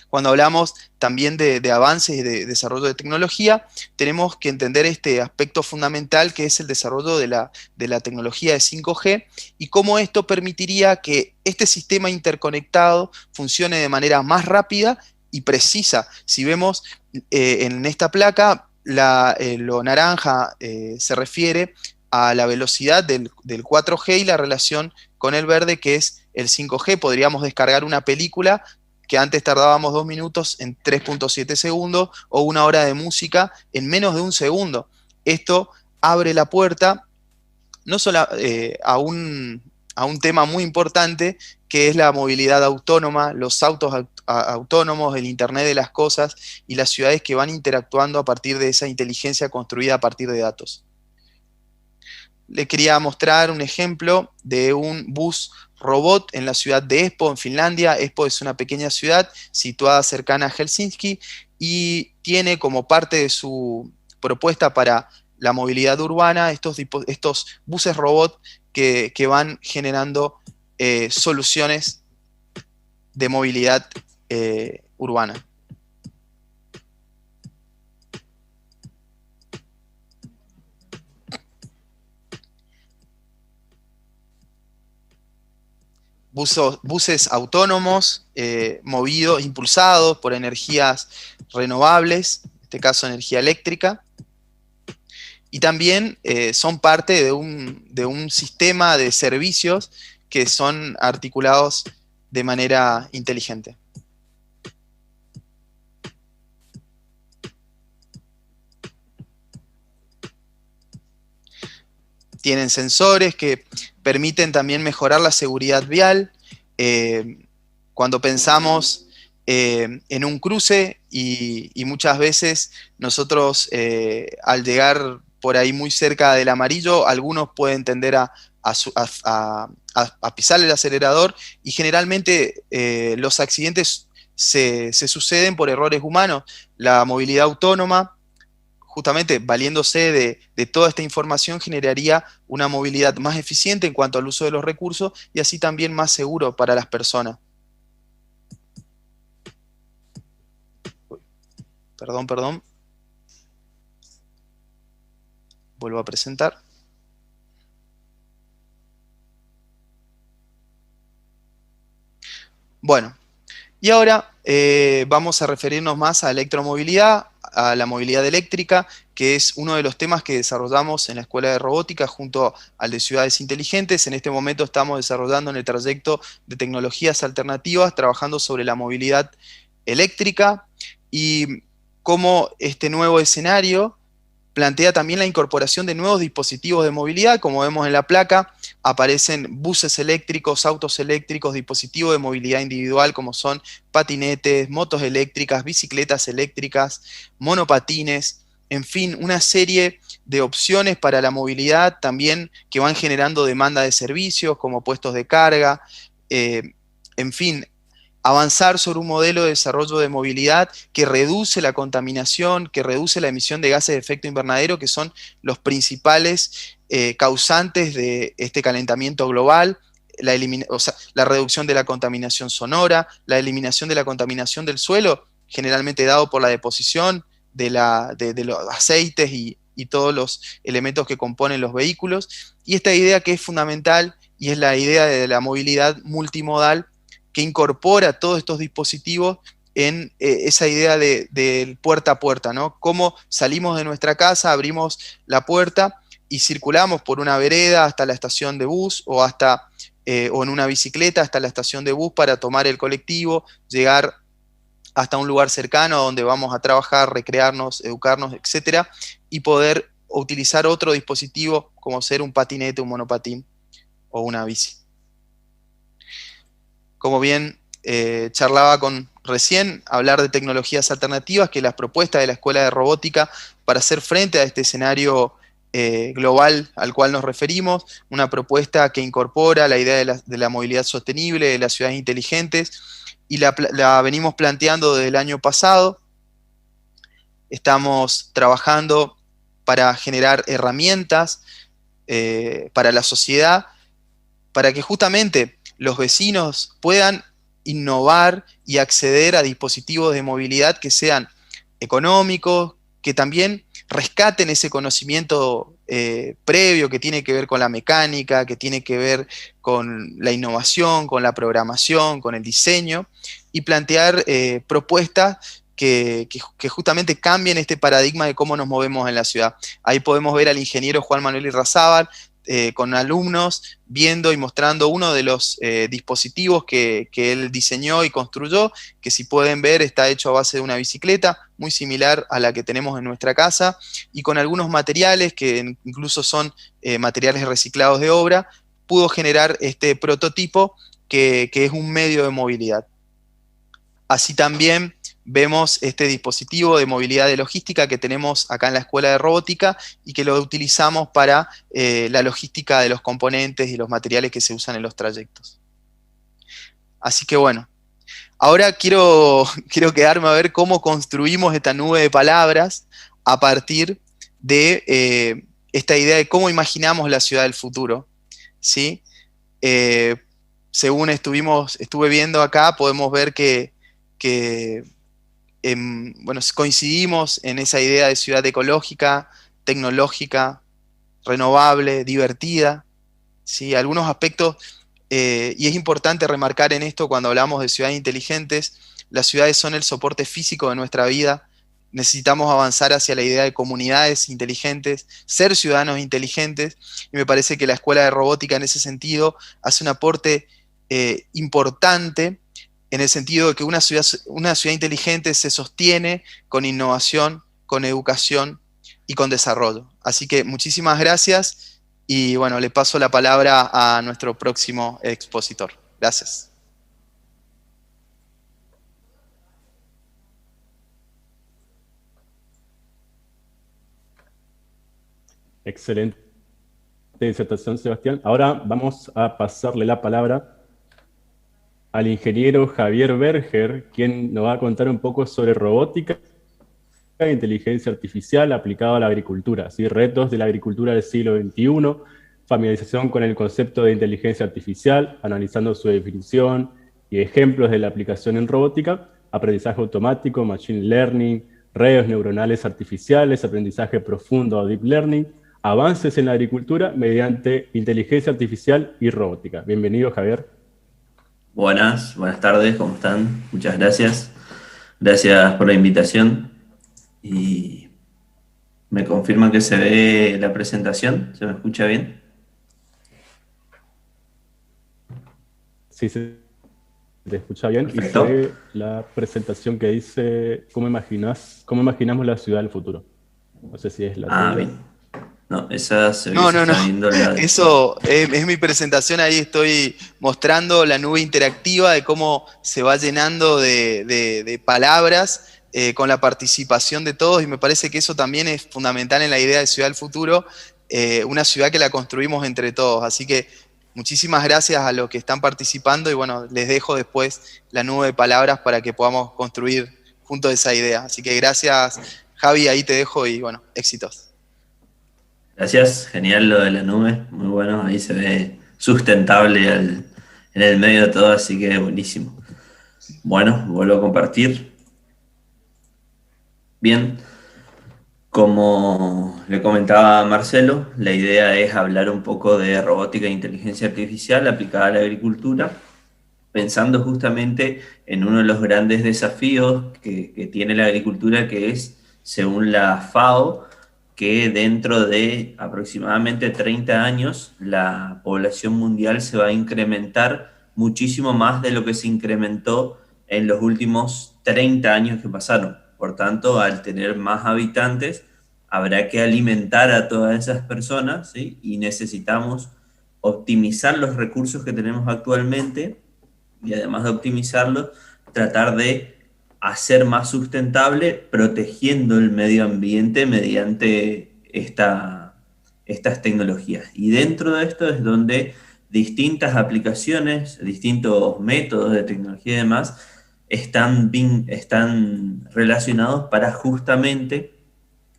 Cuando hablamos también de avances y de desarrollo de tecnología, tenemos que entender este aspecto fundamental que es el desarrollo de la tecnología de 5G y cómo esto permitiría que este sistema interconectado funcione de manera más rápida y precisa. Si vemos en esta placa, lo naranja se refiere a la velocidad del 4G y la relación con el verde, que es el 5G. Podríamos descargar una película que antes tardábamos 2 minutos en 3.7 segundos, o 1 hora de música en menos de 1 segundo. Esto abre la puerta no solo a un tema muy importante, que es la movilidad autónoma, los autos autónomos, el Internet de las cosas y las ciudades que van interactuando a partir de esa inteligencia construida a partir de datos. Le quería mostrar un ejemplo de un bus robot en la ciudad de Espoo, en Finlandia. Espoo es una pequeña ciudad situada cercana a Helsinki y tiene como parte de su propuesta para la movilidad urbana estos buses robot que van generando soluciones de movilidad urbana. buses autónomos, impulsados por energías renovables, en este caso energía eléctrica, y también son parte de un sistema de servicios que son articulados de manera inteligente. Tienen sensores que permiten también mejorar la seguridad vial. Cuando pensamos en un cruce y muchas veces nosotros al llegar por ahí muy cerca del amarillo, algunos pueden tender a pisar el acelerador y generalmente los accidentes se suceden por errores humanos. La movilidad autónoma, justamente valiéndose de toda esta información, generaría una movilidad más eficiente en cuanto al uso de los recursos y así también más seguro para las personas. Perdón. Vuelvo a presentar. Bueno, y ahora vamos a referirnos más a electromovilidad, a la movilidad eléctrica, que es uno de los temas que desarrollamos en la Escuela de Robótica junto al de Ciudades Inteligentes. En este momento estamos desarrollando en el trayecto de tecnologías alternativas, trabajando sobre la movilidad eléctrica y cómo este nuevo escenario plantea también la incorporación de nuevos dispositivos de movilidad. Como vemos en la placa, aparecen buses eléctricos, autos eléctricos, dispositivos de movilidad individual como son patinetes, motos eléctricas, bicicletas eléctricas, monopatines, en fin, una serie de opciones para la movilidad también que van generando demanda de servicios como puestos de carga, en fin, avanzar sobre un modelo de desarrollo de movilidad que reduce la contaminación, que reduce la emisión de gases de efecto invernadero, que son los principales causantes de este calentamiento global, la reducción de la contaminación sonora, la eliminación de la contaminación del suelo, generalmente dado por la deposición de los aceites y todos los elementos que componen los vehículos, y esta idea que es fundamental, y es la idea de la movilidad multimodal, que incorpora todos estos dispositivos en esa idea del puerta a puerta, ¿no? Cómo salimos de nuestra casa, abrimos la puerta y circulamos por una vereda hasta la estación de bus o en una bicicleta hasta la estación de bus para tomar el colectivo, llegar hasta un lugar cercano donde vamos a trabajar, recrearnos, educarnos, etcétera, y poder utilizar otro dispositivo como ser un patinete, un monopatín o una bici. Como bien charlaba recién, hablar de tecnologías alternativas, que las propuestas de la Escuela de Robótica para hacer frente a este escenario global al cual nos referimos, una propuesta que incorpora la idea de la movilidad sostenible, de las ciudades inteligentes, y la venimos planteando desde el año pasado. Estamos trabajando para generar herramientas para la sociedad, para que justamente los vecinos puedan innovar y acceder a dispositivos de movilidad que sean económicos, que también rescaten ese conocimiento previo que tiene que ver con la mecánica, que tiene que ver con la innovación, con la programación, con el diseño, y plantear propuestas que justamente cambien este paradigma de cómo nos movemos en la ciudad. Ahí podemos ver al ingeniero Juan Manuel Irrazábal, con alumnos viendo y mostrando uno de los dispositivos que él diseñó y construyó, que si pueden ver está hecho a base de una bicicleta, muy similar a la que tenemos en nuestra casa, y con algunos materiales que incluso son materiales reciclados de obra, pudo generar este prototipo que es un medio de movilidad. Así también vemos este dispositivo de movilidad de logística que tenemos acá en la Escuela de Robótica y que lo utilizamos para la logística de los componentes y los materiales que se usan en los trayectos. Así que bueno, ahora quiero quedarme a ver cómo construimos esta nube de palabras a partir de esta idea de cómo imaginamos la ciudad del futuro, ¿sí? Según estuve viendo acá, podemos ver que bueno, coincidimos en esa idea de ciudad ecológica, tecnológica, renovable, divertida, ¿sí? Algunos aspectos y es importante remarcar en esto cuando hablamos de ciudades inteligentes, las ciudades son el soporte físico de nuestra vida. Necesitamos avanzar hacia la idea de comunidades inteligentes, ser ciudadanos inteligentes, y me parece que la Escuela de Robótica en ese sentido hace un aporte importante, en el sentido de que una ciudad inteligente se sostiene con innovación, con educación y con desarrollo. Así que muchísimas gracias, y bueno, le paso la palabra a nuestro próximo expositor. Gracias. Excelente disertación, Sebastián. Ahora vamos a pasarle la palabra al ingeniero Javier Berger, quien nos va a contar un poco sobre robótica e inteligencia artificial aplicada a la agricultura, ¿sí? Retos de la agricultura del siglo XXI, familiarización con el concepto de inteligencia artificial, analizando su definición y ejemplos de la aplicación en robótica, aprendizaje automático, machine learning, redes neuronales artificiales, aprendizaje profundo o deep learning, avances en la agricultura mediante inteligencia artificial y robótica. Bienvenido, Javier. Buenas tardes, ¿cómo están? Muchas gracias. Gracias por la invitación. Y me confirman que se ve la presentación. ¿Se me escucha bien? Sí, se te escucha bien. Perfecto. Y se ve la presentación que dice cómo imaginamos la ciudad del futuro. No sé si es la tuya. Bien. No, esa se ve. No. Viendo la... Eso es mi presentación. Ahí estoy mostrando la nube interactiva de cómo se va llenando de palabras con la participación de todos, y me parece que eso también es fundamental en la idea de ciudad del futuro, una ciudad que la construimos entre todos. Así que muchísimas gracias a los que están participando, y bueno, les dejo después la nube de palabras para que podamos construir juntos esa idea. Así que gracias, Javi, ahí te dejo, y bueno, éxitos. Gracias, genial lo de la nube, muy bueno, ahí se ve sustentable en el medio de todo, así que buenísimo. Bueno, vuelvo a compartir. Bien, como le comentaba a Marcelo, la idea es hablar un poco de robótica e inteligencia artificial aplicada a la agricultura, pensando justamente en uno de los grandes desafíos que tiene la agricultura, que es, según la FAO, que dentro de aproximadamente 30 años la población mundial se va a incrementar muchísimo más de lo que se incrementó en los últimos 30 años que pasaron. Por tanto, al tener más habitantes, habrá que alimentar a todas esas personas, ¿sí? Y necesitamos optimizar los recursos que tenemos actualmente, y además de optimizarlos, tratar de hacer más sustentable, protegiendo el medio ambiente mediante estas tecnologías. Y dentro de esto es donde distintas aplicaciones, distintos métodos de tecnología y demás están relacionados para justamente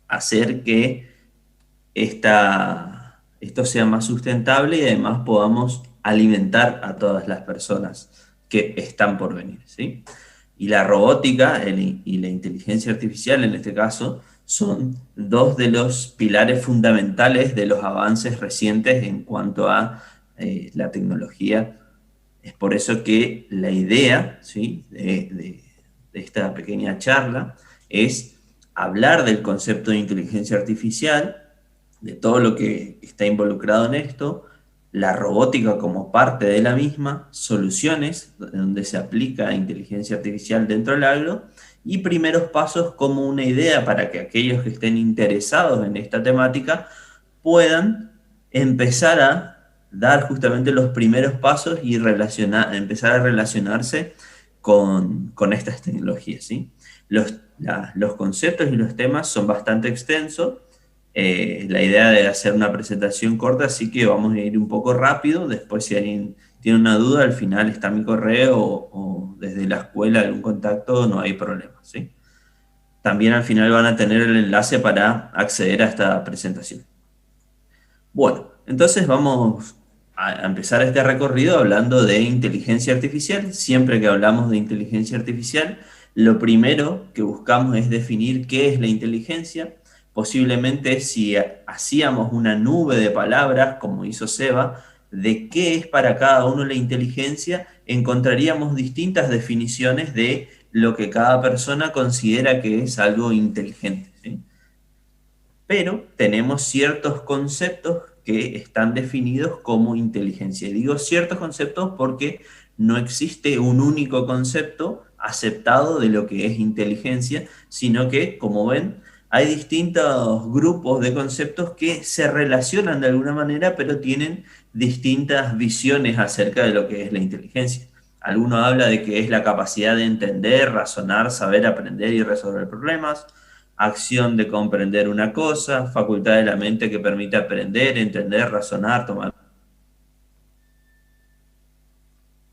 hacer que esto sea más sustentable, y además podamos alimentar a todas las personas que están por venir, ¿sí? Y la robótica y la inteligencia artificial, en este caso, son dos de los pilares fundamentales de los avances recientes en cuanto a la tecnología. Es por eso que la idea, ¿sí?, de esta pequeña charla es hablar del concepto de inteligencia artificial, de todo lo que está involucrado en esto, la robótica como parte de la misma, soluciones donde se aplica inteligencia artificial dentro del agro, y primeros pasos como una idea para que aquellos que estén interesados en esta temática puedan empezar a dar justamente los primeros pasos y empezar a relacionarse con estas tecnologías, ¿sí? Los conceptos y los temas son bastante extensos. La idea de hacer una presentación corta, así que vamos a ir un poco rápido. Después, si alguien tiene una duda, al final está mi correo o desde la escuela algún contacto, no hay problema, ¿sí? También al final van a tener el enlace para acceder a esta presentación. Bueno, entonces vamos a empezar este recorrido hablando de inteligencia artificial. Siempre que hablamos de inteligencia artificial, lo primero que buscamos es definir qué es la inteligencia. Posiblemente, si hacíamos una nube de palabras, como hizo Seba, de qué es para cada uno la inteligencia, encontraríamos distintas definiciones de lo que cada persona considera que es algo inteligente, ¿sí? Pero tenemos ciertos conceptos que están definidos como inteligencia. Y digo ciertos conceptos porque no existe un único concepto aceptado de lo que es inteligencia, sino que, como ven, hay distintos grupos de conceptos que se relacionan de alguna manera, pero tienen distintas visiones acerca de lo que es la inteligencia. Alguno habla de que es la capacidad de entender, razonar, saber, aprender y resolver problemas, acción de comprender una cosa, facultad de la mente que permite aprender, entender, razonar, tomar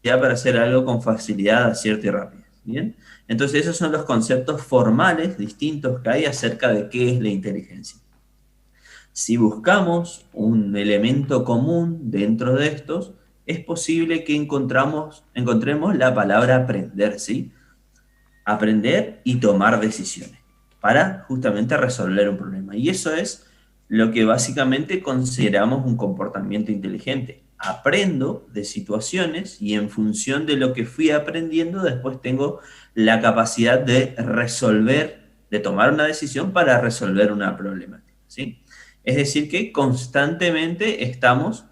ya para hacer algo con facilidad, acierto y rápido. ¿Bien? Entonces esos son los conceptos formales distintos que hay acerca de qué es la inteligencia. Si buscamos un elemento común dentro de estos, es posible que encontremos la palabra aprender, ¿sí? Aprender y tomar decisiones para justamente resolver un problema. Y eso es lo que básicamente consideramos un comportamiento inteligente. Aprendo de situaciones y en función de lo que fui aprendiendo, después tengo la capacidad de resolver, de tomar una decisión para resolver una problemática, ¿sí? Es decir, que constantemente estamos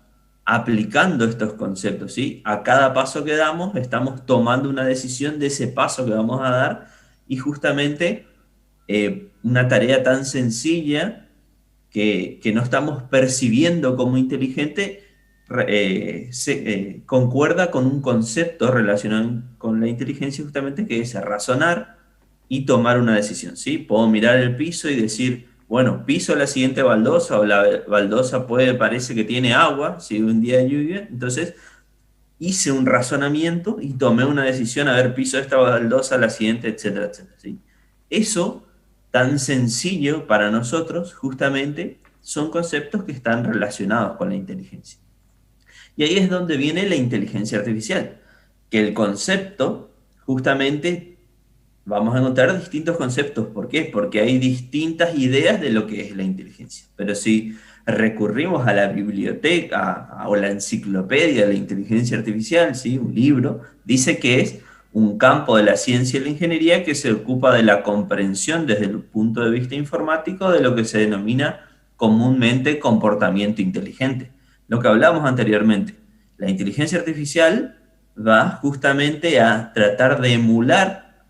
aplicando estos conceptos, ¿sí? A cada paso que damos estamos tomando una decisión de ese paso que vamos a dar y justamente una tarea tan sencilla que no estamos percibiendo como inteligente concuerda con un concepto relacionado con la inteligencia justamente que es razonar y tomar una decisión, ¿sí? Puedo mirar el piso y decir, bueno, piso la siguiente baldosa o la baldosa parece que tiene agua, si un día de lluvia, entonces hice un razonamiento y tomé una decisión, a ver, piso esta baldosa, la siguiente, etcétera, etcétera, ¿sí? Eso tan sencillo para nosotros, justamente, son conceptos que están relacionados con la inteligencia. Y ahí es donde viene la inteligencia artificial, que el concepto, justamente, vamos a encontrar distintos conceptos. ¿Por qué? Porque hay distintas ideas de lo que es la inteligencia. Pero si recurrimos a la biblioteca o la enciclopedia de la inteligencia artificial, ¿sí? Un libro, dice que es un campo de la ciencia y la ingeniería que se ocupa de la comprensión desde el punto de vista informático de lo que se denomina comúnmente comportamiento inteligente. Lo que hablamos anteriormente, la inteligencia artificial va justamente a tratar de emular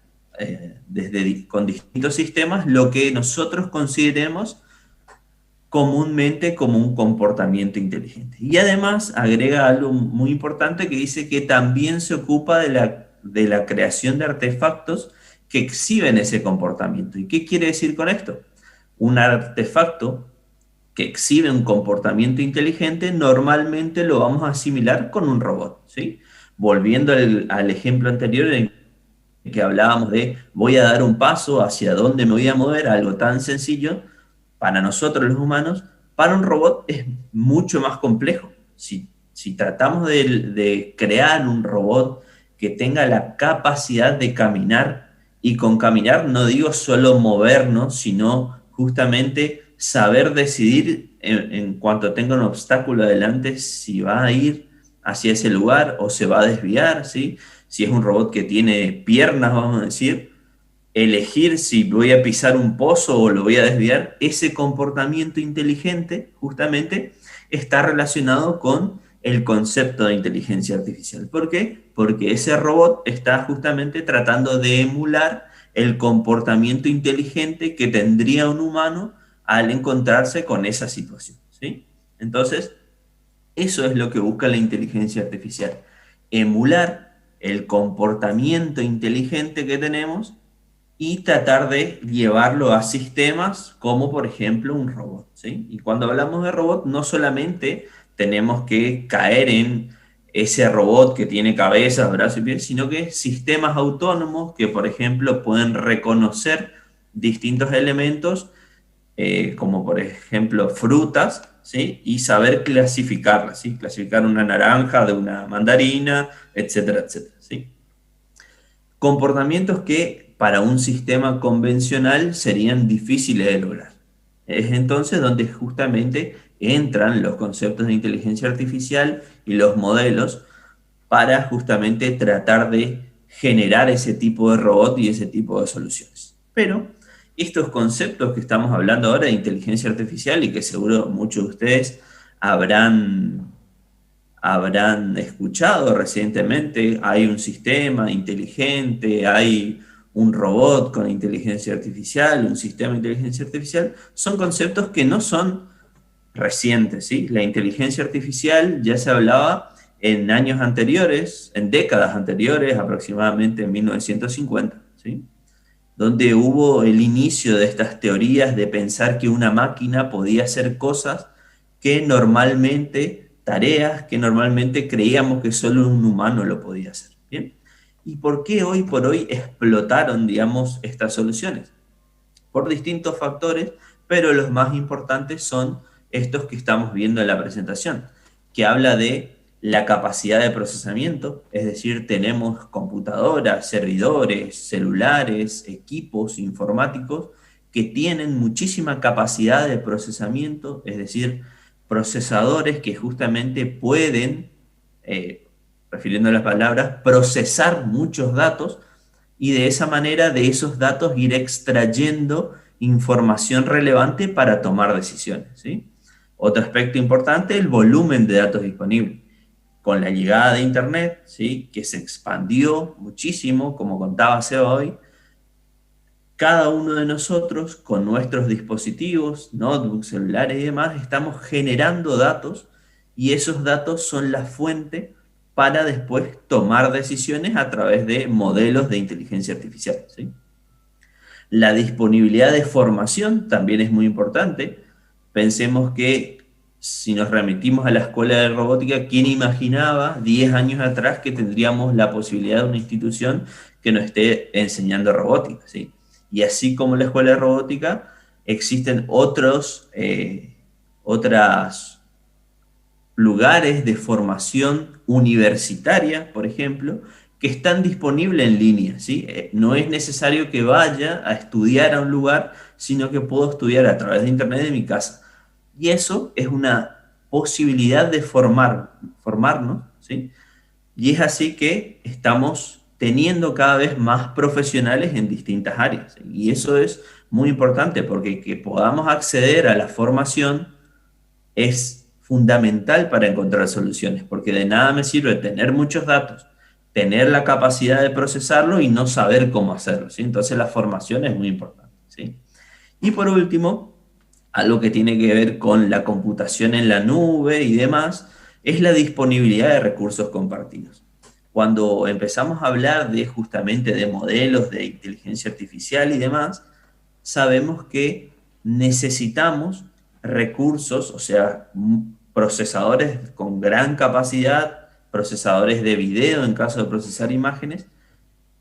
con distintos sistemas lo que nosotros consideremos comúnmente como un comportamiento inteligente. Y además agrega algo muy importante que dice que también se ocupa de la creación de artefactos que exhiben ese comportamiento. ¿Y qué quiere decir con esto? Un artefacto que exhibe un comportamiento inteligente normalmente lo vamos a asimilar con un robot, ¿sí? Volviendo al ejemplo anterior en que hablábamos de voy a dar un paso, hacia dónde me voy a mover, algo tan sencillo, para nosotros los humanos, para un robot es mucho más complejo. Si tratamos de crear un robot que tenga la capacidad de caminar, y con caminar no digo solo movernos, sino justamente saber decidir en cuanto tenga un obstáculo adelante si va a ir hacia ese lugar o se va a desviar, ¿sí? Si es un robot que tiene piernas, vamos a decir, elegir si voy a pisar un pozo o lo voy a desviar, ese comportamiento inteligente justamente está relacionado con el concepto de inteligencia artificial. ¿Por qué? Porque ese robot está justamente tratando de emular el comportamiento inteligente que tendría un humano al encontrarse con esa situación, ¿sí? Entonces, eso es lo que busca la inteligencia artificial, emular el comportamiento inteligente que tenemos y tratar de llevarlo a sistemas como, por ejemplo, un robot, ¿sí? Y cuando hablamos de robot, no solamente tenemos que caer en ese robot que tiene cabeza, brazos y pies, sino que sistemas autónomos que, por ejemplo, pueden reconocer distintos elementos, como por ejemplo frutas, ¿sí? Y saber clasificarlas, ¿sí? Clasificar una naranja de una mandarina, etcétera, etcétera, ¿sí? Comportamientos que para un sistema convencional serían difíciles de lograr. Es entonces donde justamente entran los conceptos de inteligencia artificial y los modelos para justamente tratar de generar ese tipo de robot y ese tipo de soluciones. Pero estos conceptos que estamos hablando ahora de inteligencia artificial y que seguro muchos de ustedes habrán escuchado recientemente, hay un sistema inteligente, hay un robot con inteligencia artificial, un sistema de inteligencia artificial, son conceptos que no son recientes, ¿sí? La inteligencia artificial ya se hablaba en años anteriores, en décadas anteriores, aproximadamente en 1950, ¿sí? Donde hubo el inicio de estas teorías de pensar que una máquina podía hacer cosas que normalmente, tareas que normalmente creíamos que solo un humano lo podía hacer, ¿bien? ¿Y por qué hoy por hoy explotaron, digamos, estas soluciones? Por distintos factores, pero los más importantes son estos que estamos viendo en la presentación, que habla de la capacidad de procesamiento, es decir, tenemos computadoras, servidores, celulares, equipos informáticos que tienen muchísima capacidad de procesamiento, es decir, procesadores que justamente pueden, refiriendo a las palabras, procesar muchos datos y de esa manera de esos datos ir extrayendo información relevante para tomar decisiones, ¿sí? Otro aspecto importante, el volumen de datos disponibles. Con la llegada de Internet, ¿sí? Que se expandió muchísimo, como contaba Seba hoy, cada uno de nosotros con nuestros dispositivos, notebooks, celulares y demás, estamos generando datos y esos datos son la fuente para después tomar decisiones a través de modelos de inteligencia artificial, ¿sí? La disponibilidad de formación también es muy importante. Pensemos que si nos remitimos a la escuela de robótica, ¿quién imaginaba 10 años atrás que tendríamos la posibilidad de una institución que nos esté enseñando robótica, ¿sí? Y así como la escuela de robótica, existen otros lugares de formación universitaria, por ejemplo, que están disponibles en línea, ¿sí? No es necesario que vaya a estudiar a un lugar, sino que puedo estudiar a través de internet de mi casa. Y eso es una posibilidad de formarnos, ¿sí? Y es así que estamos teniendo cada vez más profesionales en distintas áreas. Y eso es muy importante porque que podamos acceder a la formación es fundamental para encontrar soluciones, porque de nada me sirve tener muchos datos, tener la capacidad de procesarlo y no saber cómo hacerlo, ¿sí? Entonces la formación es muy importante, ¿sí? Y por último, algo que tiene que ver con la computación en la nube y demás, es la disponibilidad de recursos compartidos. Cuando empezamos a hablar de justamente de modelos de inteligencia artificial y demás, sabemos que necesitamos recursos, o sea, procesadores con gran capacidad, procesadores de video en caso de procesar imágenes,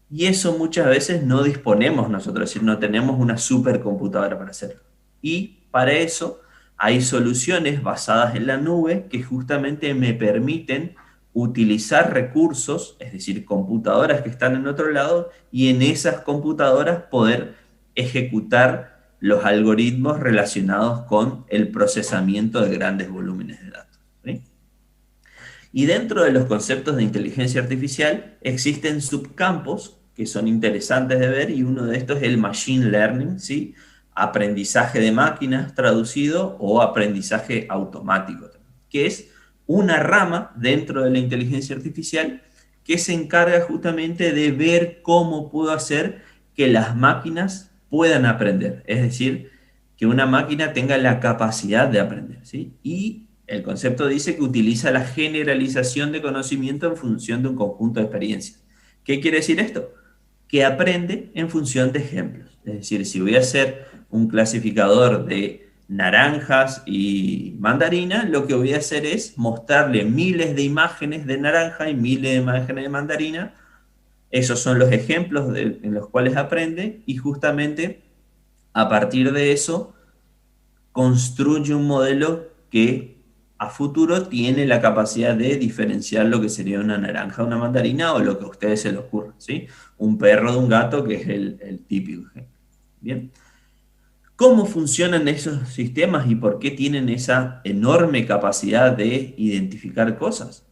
y eso muchas veces no disponemos nosotros, es decir, no tenemos una supercomputadora para hacerlo. Y para eso hay soluciones basadas en la nube que justamente me permiten utilizar recursos, es decir, computadoras que están en otro lado, y en esas computadoras poder ejecutar los algoritmos relacionados con el procesamiento de grandes volúmenes de datos, ¿sí? Y dentro de los conceptos de inteligencia artificial existen subcampos que son interesantes de ver, y uno de estos es el machine learning, ¿sí? Aprendizaje de máquinas traducido, o aprendizaje automático, que es una rama dentro de la inteligencia artificial que se encarga justamente de ver cómo puedo hacer que las máquinas puedan aprender, es decir, que una máquina tenga la capacidad de aprender, ¿sí? Y el concepto dice que utiliza la generalización de conocimiento en función de un conjunto de experiencias. ¿Qué quiere decir esto? Que aprende en función de ejemplos. Es decir, si voy a hacer un clasificador de naranjas y mandarina, lo que voy a hacer es mostrarle miles de imágenes de naranja y miles de imágenes de mandarina. Esos son los ejemplos en los cuales aprende, y justamente a partir de eso construye un modelo que a futuro tiene la capacidad de diferenciar lo que sería una naranja, una mandarina, o lo que a ustedes se les ocurra, ¿sí? Un perro de un gato, que es el típico ejemplo. Bien. ¿Cómo funcionan esos sistemas y por qué tienen esa enorme capacidad de identificar cosas?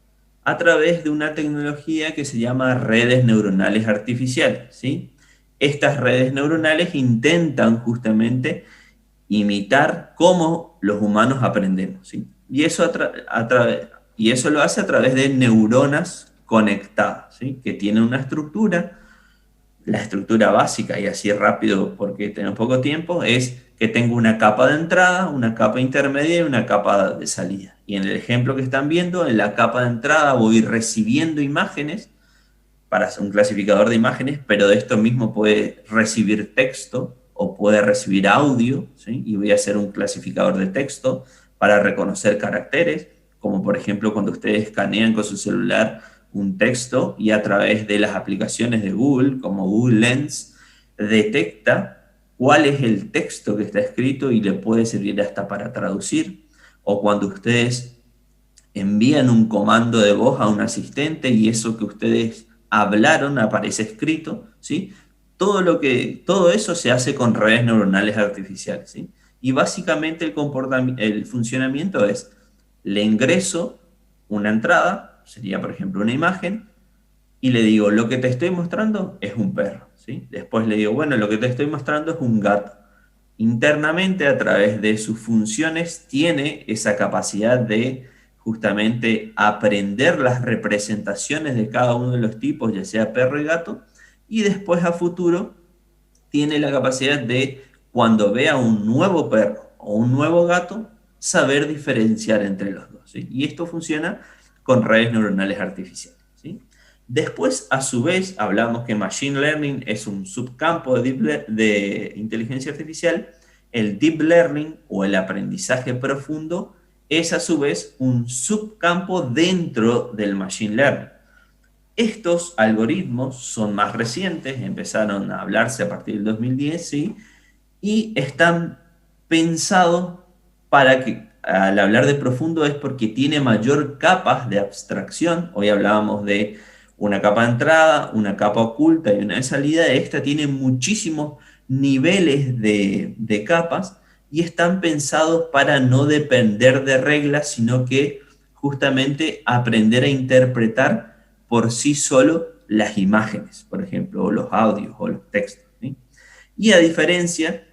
A través de una tecnología que se llama redes neuronales artificiales, ¿sí? Estas redes neuronales intentan justamente imitar cómo los humanos aprendemos, ¿sí? Y eso, y eso lo hace a través de neuronas conectadas, ¿sí? Que tienen una estructura. La estructura básica, y así rápido porque tenemos poco tiempo, es que tengo una capa de entrada, una capa intermedia y una capa de salida. Y en el ejemplo que están viendo, en la capa de entrada voy recibiendo imágenes para hacer un clasificador de imágenes, pero de esto mismo puede recibir texto o puede recibir audio, ¿sí? Y voy a hacer un clasificador de texto para reconocer caracteres, como por ejemplo cuando ustedes escanean con su celular un texto y a través de las aplicaciones de Google, como Google Lens, detecta cuál es el texto que está escrito y le puede servir hasta para traducir, o cuando ustedes envían un comando de voz a un asistente y eso que ustedes hablaron aparece escrito, ¿sí? Todo eso se hace con redes neuronales artificiales, ¿sí? Y básicamente el funcionamiento es, le ingreso una entrada, sería por ejemplo una imagen, y le digo, lo que te estoy mostrando es un perro, ¿sí? Después le digo, bueno, lo que te estoy mostrando es un gato. Internamente, a través de sus funciones, tiene esa capacidad de justamente aprender las representaciones de cada uno de los tipos, ya sea perro y gato, y después a futuro tiene la capacidad de, cuando vea un nuevo perro o un nuevo gato, saber diferenciar entre los dos, ¿sí? Y esto funciona con redes neuronales artificiales, ¿sí? Después, a su vez, hablamos que Machine Learning es un subcampo de inteligencia artificial. El Deep Learning o el aprendizaje profundo es a su vez un subcampo dentro del Machine Learning. Estos algoritmos son más recientes, empezaron a hablarse a partir del 2010, ¿sí? Y están pensados para que, al hablar de profundo, es porque tiene mayor capas de abstracción. Hoy hablábamos de una capa de entrada, una capa oculta y una de salida. Esta tiene muchísimos niveles de capas y están pensados para no depender de reglas, sino que justamente aprender a interpretar por sí solo las imágenes, por ejemplo, o los audios o los textos, ¿sí? Y a diferencia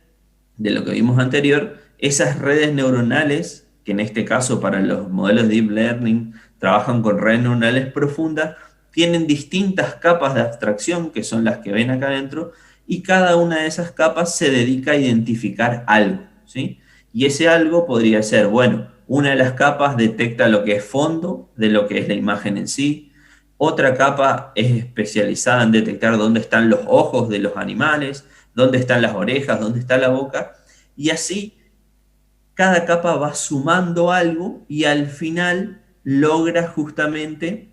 de lo que vimos anterior, esas redes neuronales, que en este caso para los modelos de Deep Learning trabajan con redes neuronales profundas, tienen distintas capas de abstracción, que son las que ven acá adentro, y cada una de esas capas se dedica a identificar algo, ¿sí? Y ese algo podría ser, bueno, una de las capas detecta lo que es fondo de lo que es la imagen en sí, otra capa es especializada en detectar dónde están los ojos de los animales, dónde están las orejas, dónde está la boca, y así cada capa va sumando algo y al final logra justamente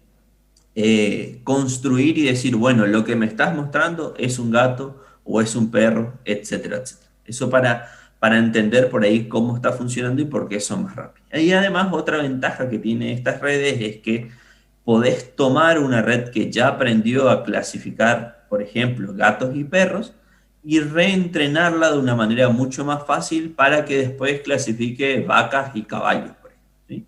construir y decir, bueno, lo que me estás mostrando es un gato o es un perro, etcétera, etcétera. Eso para entender por ahí cómo está funcionando y por qué son más rápidas. Y además otra ventaja que tiene estas redes es que podés tomar una red que ya aprendió a clasificar, por ejemplo, gatos y perros, y reentrenarla de una manera mucho más fácil para que después clasifique vacas y caballos, por ejemplo, ¿sí?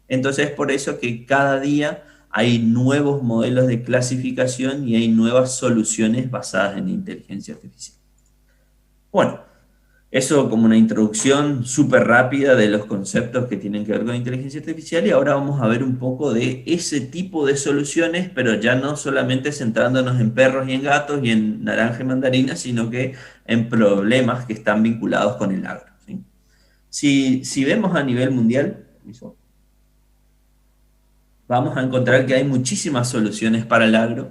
Entonces, por eso que cada día hay nuevos modelos de clasificación y hay nuevas soluciones basadas en inteligencia artificial. Bueno, eso como una introducción súper rápida de los conceptos que tienen que ver con inteligencia artificial, y ahora vamos a ver un poco de ese tipo de soluciones, pero ya no solamente centrándonos en perros y en gatos y en naranja y mandarina, sino que en problemas que están vinculados con el agro, ¿sí? Si vemos a nivel mundial, vamos a encontrar que hay muchísimas soluciones para el agro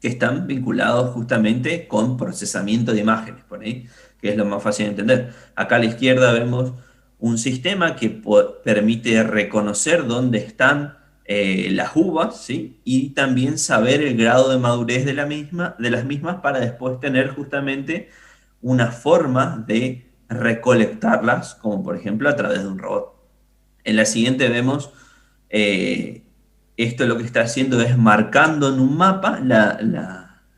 que están vinculados justamente con procesamiento de imágenes, por ahí, que es lo más fácil de entender. Acá a la izquierda vemos un sistema que permite reconocer dónde están las uvas, ¿sí? Y también saber el grado de madurez de las mismas para después tener justamente una forma de recolectarlas, como por ejemplo a través de un robot. En la siguiente vemos, esto lo que está haciendo es marcando en un mapa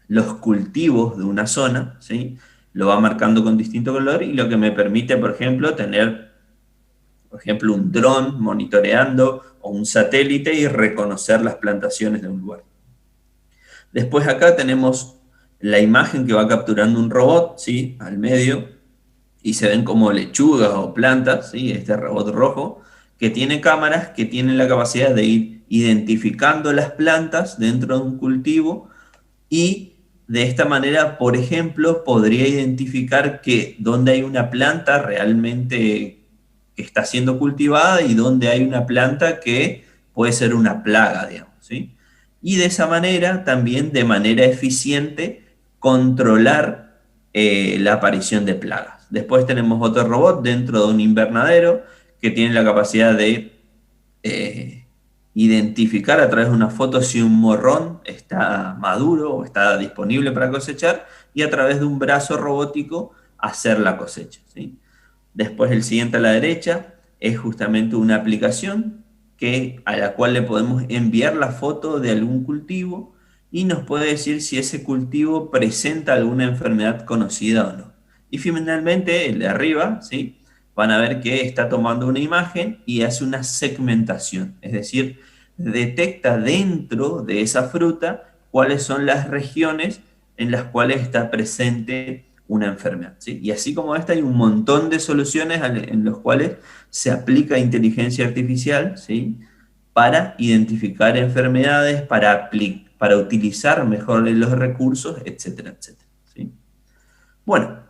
los cultivos de una zona, ¿sí? lo va marcando con distinto color y lo que me permite, por ejemplo, tener, por ejemplo, un dron monitoreando o un satélite y reconocer las plantaciones de un lugar. Después acá tenemos la imagen que va capturando un robot, ¿sí? Al medio, y se ven como lechugas o plantas, ¿sí? Este robot rojo, que tiene cámaras que tienen la capacidad de ir identificando las plantas dentro de un cultivo y de esta manera, por ejemplo, podría identificar que donde hay una planta realmente que está siendo cultivada y donde hay una planta que puede ser una plaga, digamos, ¿sí? Y de esa manera, también de manera eficiente, controlar la aparición de plagas. Después tenemos otro robot dentro de un invernadero que tiene la capacidad de identificar a través de una foto si un morrón está maduro o está disponible para cosechar y a través de un brazo robótico hacer la cosecha, ¿sí? Después el siguiente a la derecha es justamente una aplicación a la cual le podemos enviar la foto de algún cultivo y nos puede decir si ese cultivo presenta alguna enfermedad conocida o no. Y finalmente, el de arriba, ¿sí? Van a ver que está tomando una imagen y hace una segmentación, es decir, detecta dentro de esa fruta cuáles son las regiones en las cuales está presente una enfermedad, ¿sí? Y así como esta hay un montón de soluciones en los cuales se aplica inteligencia artificial, ¿sí? Para identificar enfermedades, para utilizar mejor los recursos, etcétera, etcétera, ¿sí? Bueno,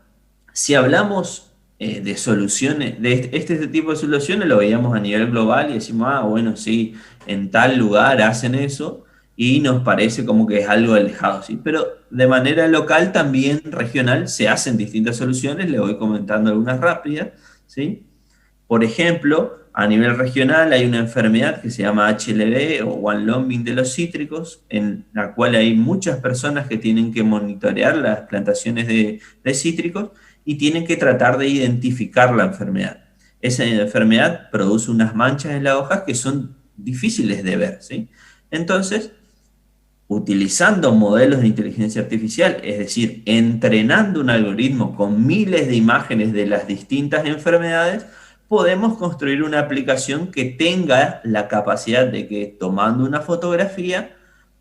si hablamos de soluciones, de este tipo de soluciones lo veíamos a nivel global y decimos, ah, bueno, sí, en tal lugar hacen eso, y nos parece como que es algo alejado, ¿sí? Pero de manera local, también regional, se hacen distintas soluciones, le voy comentando algunas rápidas, ¿sí? Por ejemplo, a nivel regional hay una enfermedad que se llama HLB o One Lombing de los cítricos, en la cual hay muchas personas que tienen que monitorear las plantaciones de cítricos y tienen que tratar de identificar la enfermedad. Esa enfermedad produce unas manchas en las hojas que son difíciles de ver, ¿sí? Entonces, utilizando modelos de inteligencia artificial, es decir, entrenando un algoritmo con miles de imágenes de las distintas enfermedades, podemos construir una aplicación que tenga la capacidad de que, tomando una fotografía,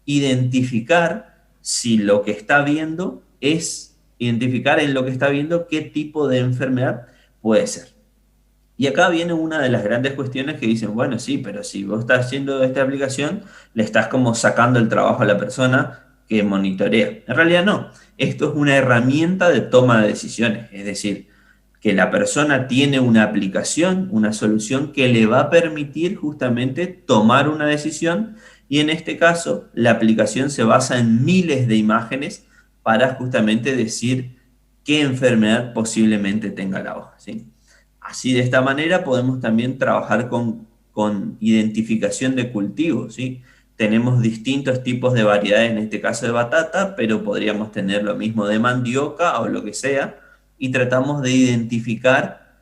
identificar si lo que está viendo identificar en lo que está viendo qué tipo de enfermedad puede ser. Y acá viene una de las grandes cuestiones que dicen, bueno, sí, pero si vos estás haciendo esta aplicación, le estás como sacando el trabajo a la persona que monitorea. En realidad no, esto es una herramienta de toma de decisiones, es decir, que la persona tiene una aplicación, una solución que le va a permitir justamente tomar una decisión y en este caso la aplicación se basa en miles de imágenes para justamente decir qué enfermedad posiblemente tenga la hoja, ¿sí? Así, de esta manera, podemos también trabajar con identificación de cultivos, ¿sí? Tenemos distintos tipos de variedades, en este caso de batata, pero podríamos tener lo mismo de mandioca o lo que sea, y tratamos de identificar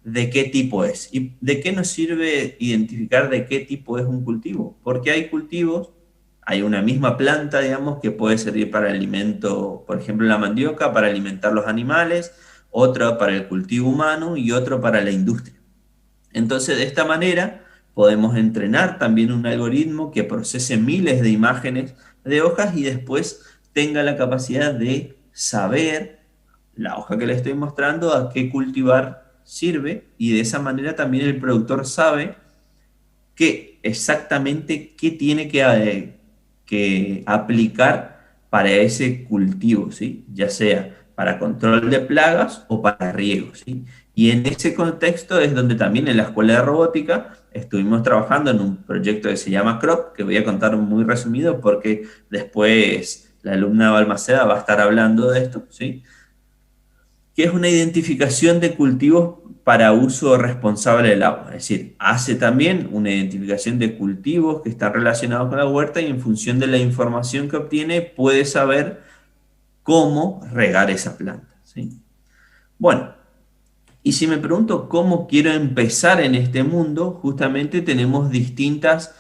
de qué tipo es. ¿Y de qué nos sirve identificar de qué tipo es un cultivo? Porque hay cultivos, hay una misma planta, digamos, que puede servir para alimento, por ejemplo, la mandioca, para alimentar los animales, otra para el cultivo humano y otro para la industria. Entonces, de esta manera, podemos entrenar también un algoritmo que procese miles de imágenes de hojas y después tenga la capacidad de saber la hoja que le estoy mostrando a qué cultivar sirve y de esa manera también el productor sabe exactamente qué tiene que aplicar para ese cultivo, ¿sí? Ya sea para control de plagas o para riego, ¿sí? Y en ese contexto es donde también en la Escuela de Robótica estuvimos trabajando en un proyecto que se llama CROP, que voy a contar muy resumido porque después la alumna Balmaceda va a estar hablando de esto, ¿sí? Que es una identificación de cultivos para uso responsable del agua, es decir, hace también una identificación de cultivos que están relacionados con la huerta y en función de la información que obtiene puede saber cómo regar esa planta, ¿sí? Bueno, y si me pregunto cómo quiero empezar en este mundo, justamente tenemos distintas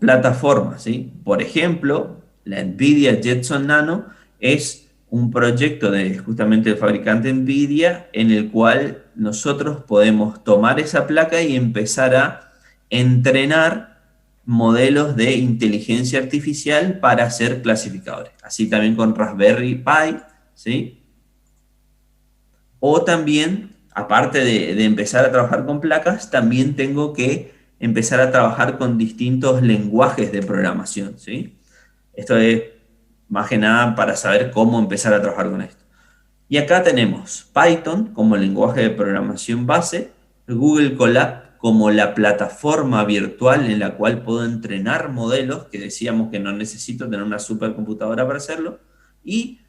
plataformas, ¿sí? Por ejemplo, la NVIDIA Jetson Nano es un proyecto de justamente el fabricante NVIDIA en el cual nosotros podemos tomar esa placa y empezar a entrenar modelos de inteligencia artificial para hacer clasificadores. Así también con Raspberry Pi, ¿sí? O también, aparte de empezar a trabajar con placas, también tengo que empezar a trabajar con distintos lenguajes de programación, ¿sí? Esto es más que nada para saber cómo empezar a trabajar con esto. Y acá tenemos Python como lenguaje de programación base, Google Colab como la plataforma virtual en la cual puedo entrenar modelos, que decíamos que no necesito tener una supercomputadora para hacerlo, y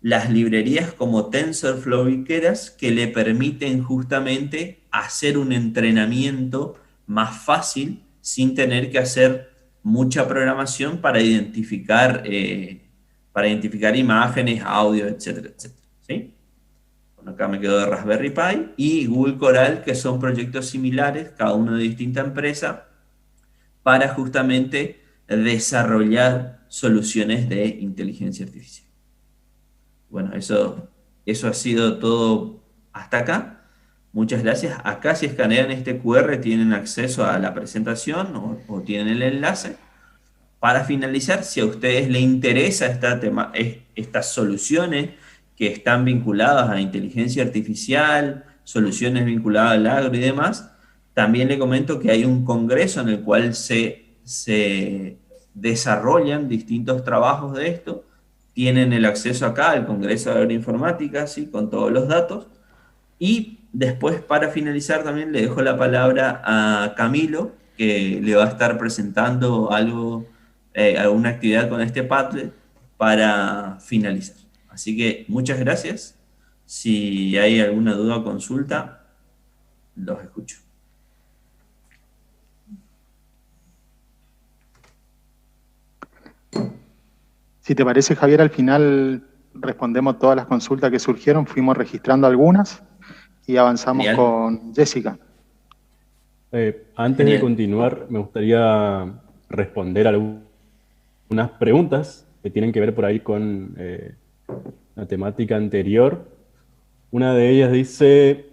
las librerías como TensorFlow y Keras que le permiten justamente hacer un entrenamiento más fácil sin tener que hacer mucha programación para identificar imágenes, audio, etcétera, etcétera. ¿Sí? Bueno, acá me quedo de Raspberry Pi y Google Coral, que son proyectos similares, cada uno de distinta empresa, para justamente desarrollar soluciones de inteligencia artificial. Bueno, eso ha sido todo hasta acá. Muchas gracias. Acá si escanean este QR tienen acceso a la presentación o tienen el enlace. Para finalizar, si a ustedes les interesa estas soluciones que están vinculadas a inteligencia artificial, soluciones vinculadas al agro y demás, también le comento que hay un congreso en el cual se desarrollan distintos trabajos de esto. Tienen el acceso acá al Congreso de Agroinformática, ¿sí? Con todos los datos. Y después, para finalizar, también le dejo la palabra a Camilo, que le va a estar presentando alguna actividad con este Padlet para finalizar. Así que muchas gracias. Si hay alguna duda o consulta, los escucho. Si te parece, Javier, al final respondemos todas las consultas que surgieron, fuimos registrando algunas y avanzamos Genial. con Jessica. Antes Genial. de continuar, me gustaría responder algunas preguntas que tienen que ver por ahí con la temática anterior. Una de ellas dice,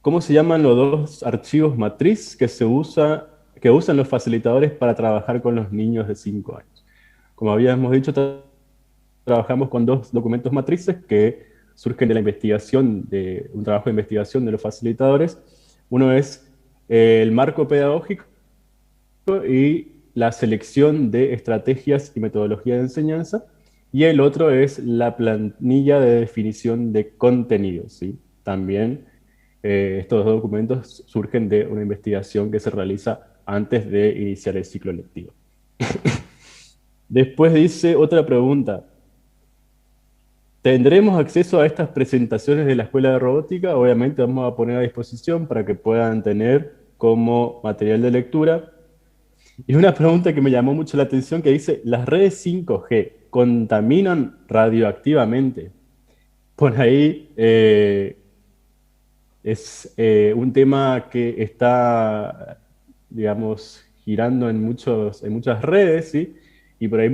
¿cómo se llaman los dos archivos matriz que usan los facilitadores para trabajar con los niños de 5 años? Como habíamos dicho, trabajamos con dos documentos matrices que surgen de la investigación, de un trabajo de investigación de los facilitadores. Uno es el marco pedagógico y la selección de estrategias y metodología de enseñanza, y el otro es la planilla de definición de contenidos, ¿sí? También estos dos documentos surgen de una investigación que se realiza antes de iniciar el ciclo lectivo. Después dice otra pregunta. ¿Tendremos acceso a estas presentaciones de la Escuela de Robótica? Obviamente vamos a poner a disposición para que puedan tener como material de lectura. Y una pregunta que me llamó mucho la atención que dice, ¿las redes 5G contaminan radioactivamente? Por ahí es un tema que está, digamos, girando en muchas redes, ¿sí? Y por ahí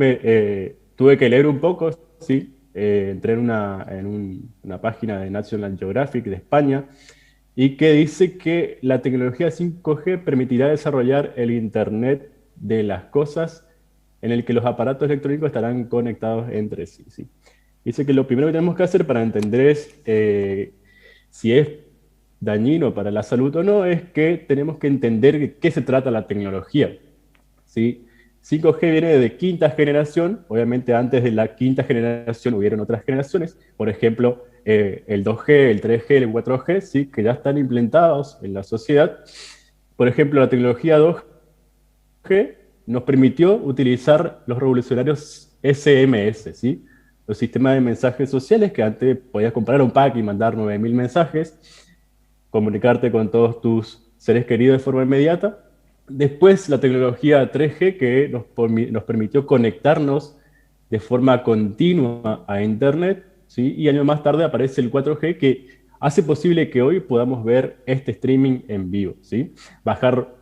tuve que leer un poco, ¿sí? Entré en una página de National Geographic de España y que dice que la tecnología 5G permitirá desarrollar el Internet de las cosas en el que los aparatos electrónicos estarán conectados entre sí, ¿sí? Dice que lo primero que tenemos que hacer para entender si es dañino para la salud o no, es que tenemos que entender de qué se trata la tecnología, ¿sí? 5G viene de quinta generación, obviamente antes de la quinta generación hubieron otras generaciones, por ejemplo, el 2G, el 3G, el 4G, ¿sí? Que ya están implementados en la sociedad. Por ejemplo, la tecnología 2G nos permitió utilizar los revolucionarios SMS, ¿sí? Los sistemas de mensajes sociales que antes podías comprar un pack y mandar 9000 mensajes, comunicarte con todos tus seres queridos de forma inmediata. Después la tecnología 3G que nos permitió conectarnos de forma continua a Internet, ¿sí? Y años más tarde aparece el 4G que hace posible que hoy podamos ver este streaming en vivo, ¿sí? Bajar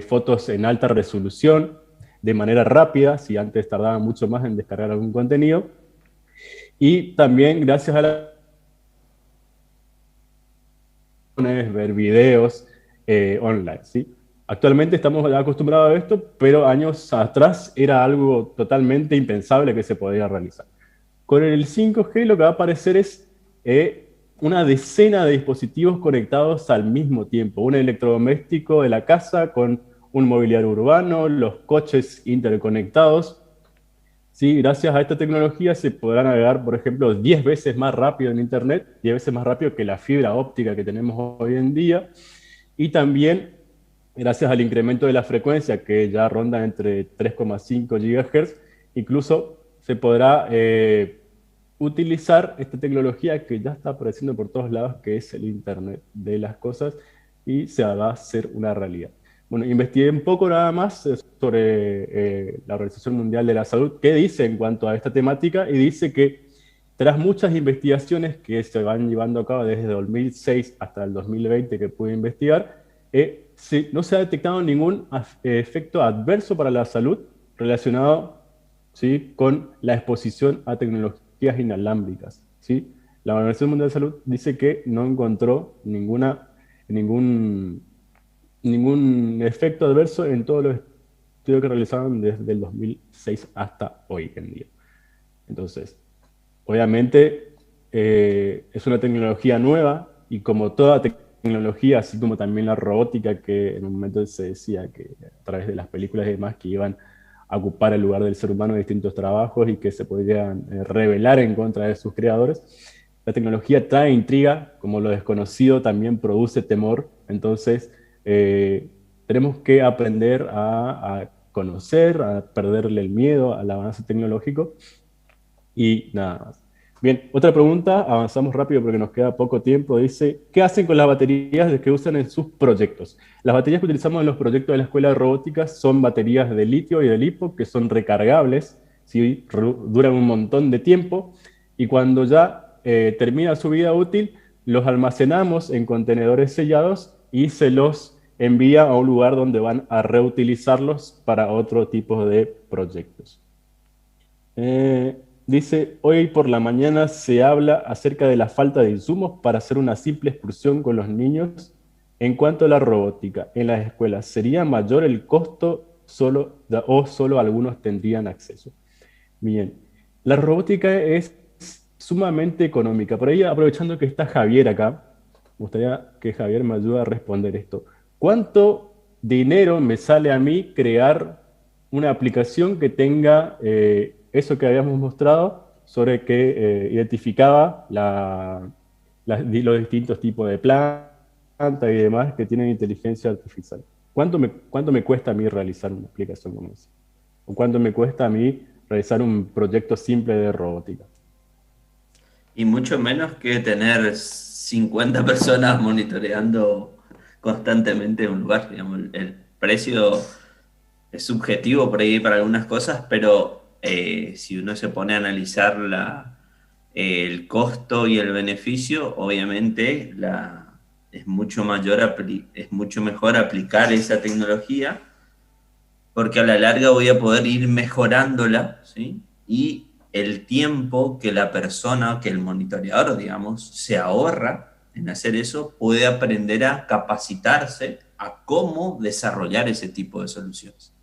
fotos en alta resolución, de manera rápida, si antes tardaba mucho más en descargar algún contenido. Y también gracias a la ver videos online, ¿sí? Actualmente estamos acostumbrados a esto, pero años atrás era algo totalmente impensable que se podía realizar. Con el 5G lo que va a aparecer es una decena de dispositivos conectados al mismo tiempo. Un electrodoméstico de la casa con un mobiliario urbano, los coches interconectados. Sí, gracias a esta tecnología se podrá navegar, por ejemplo, 10 veces más rápido en Internet, 10 veces más rápido que la fibra óptica que tenemos hoy en día. Y también, gracias al incremento de la frecuencia, que ya ronda entre 3,5 GHz, incluso se podrá utilizar esta tecnología que ya está apareciendo por todos lados, que es el Internet de las cosas, y se va a hacer una realidad. Bueno, investigué un poco nada más sobre la Organización Mundial de la Salud, qué dice en cuanto a esta temática, y dice que tras muchas investigaciones que se van llevando a cabo desde 2006 hasta el 2020 que pude investigar, no se ha detectado ningún efecto adverso para la salud relacionado, ¿sí?, con la exposición a tecnologías inalámbricas, ¿sí? La Organización Mundial de la Salud dice que no encontró ningún efecto adverso en todos los estudios que realizaron desde el 2006 hasta hoy en día. Entonces, obviamente es una tecnología nueva, y como toda tecnología, así como también la robótica, que en un momento se decía que a través de las películas y demás que iban a ocupar el lugar del ser humano en distintos trabajos y que se podrían rebelar en contra de sus creadores, la tecnología trae intriga, como lo desconocido también produce temor. Entonces tenemos que aprender a conocer, a perderle el miedo al avance tecnológico, y nada más. Bien, otra pregunta, avanzamos rápido porque nos queda poco tiempo. Dice, ¿qué hacen con las baterías que usan en sus proyectos? Las baterías que utilizamos en los proyectos de la Escuela de Robótica son baterías de litio y de lipo, que son recargables, ¿sí? Duran un montón de tiempo, y cuando ya termina su vida útil, los almacenamos en contenedores sellados y se los envía a un lugar donde van a reutilizarlos para otro tipo de proyectos. Dice, hoy por la mañana se habla acerca de la falta de insumos para hacer una simple excursión con los niños. En cuanto a la robótica en las escuelas, ¿sería mayor el costo o solo algunos tendrían acceso? Bien, la robótica es sumamente económica. Por ahí, aprovechando que está Javier acá, me gustaría que Javier me ayude a responder esto. ¿Cuánto dinero me sale a mí crear una aplicación que tenga eso que habíamos mostrado sobre que identificaba los distintos tipos de plantas y demás que tienen inteligencia artificial? ¿Cuánto me cuesta a mí realizar una aplicación como esa? ¿O cuánto me cuesta a mí realizar un proyecto simple de robótica? Y mucho menos que tener 50 personas monitoreando constantemente un lugar. Digamos, el precio es subjetivo por ahí para algunas cosas, pero si uno se pone a analizar el costo y el beneficio, obviamente es mucho mejor aplicar esa tecnología, porque a la larga voy a poder ir mejorándola, ¿sí? Y el tiempo que la persona, que el monitoreador, digamos, se ahorra en hacer eso, puede aprender a capacitarse a cómo desarrollar ese tipo de soluciones,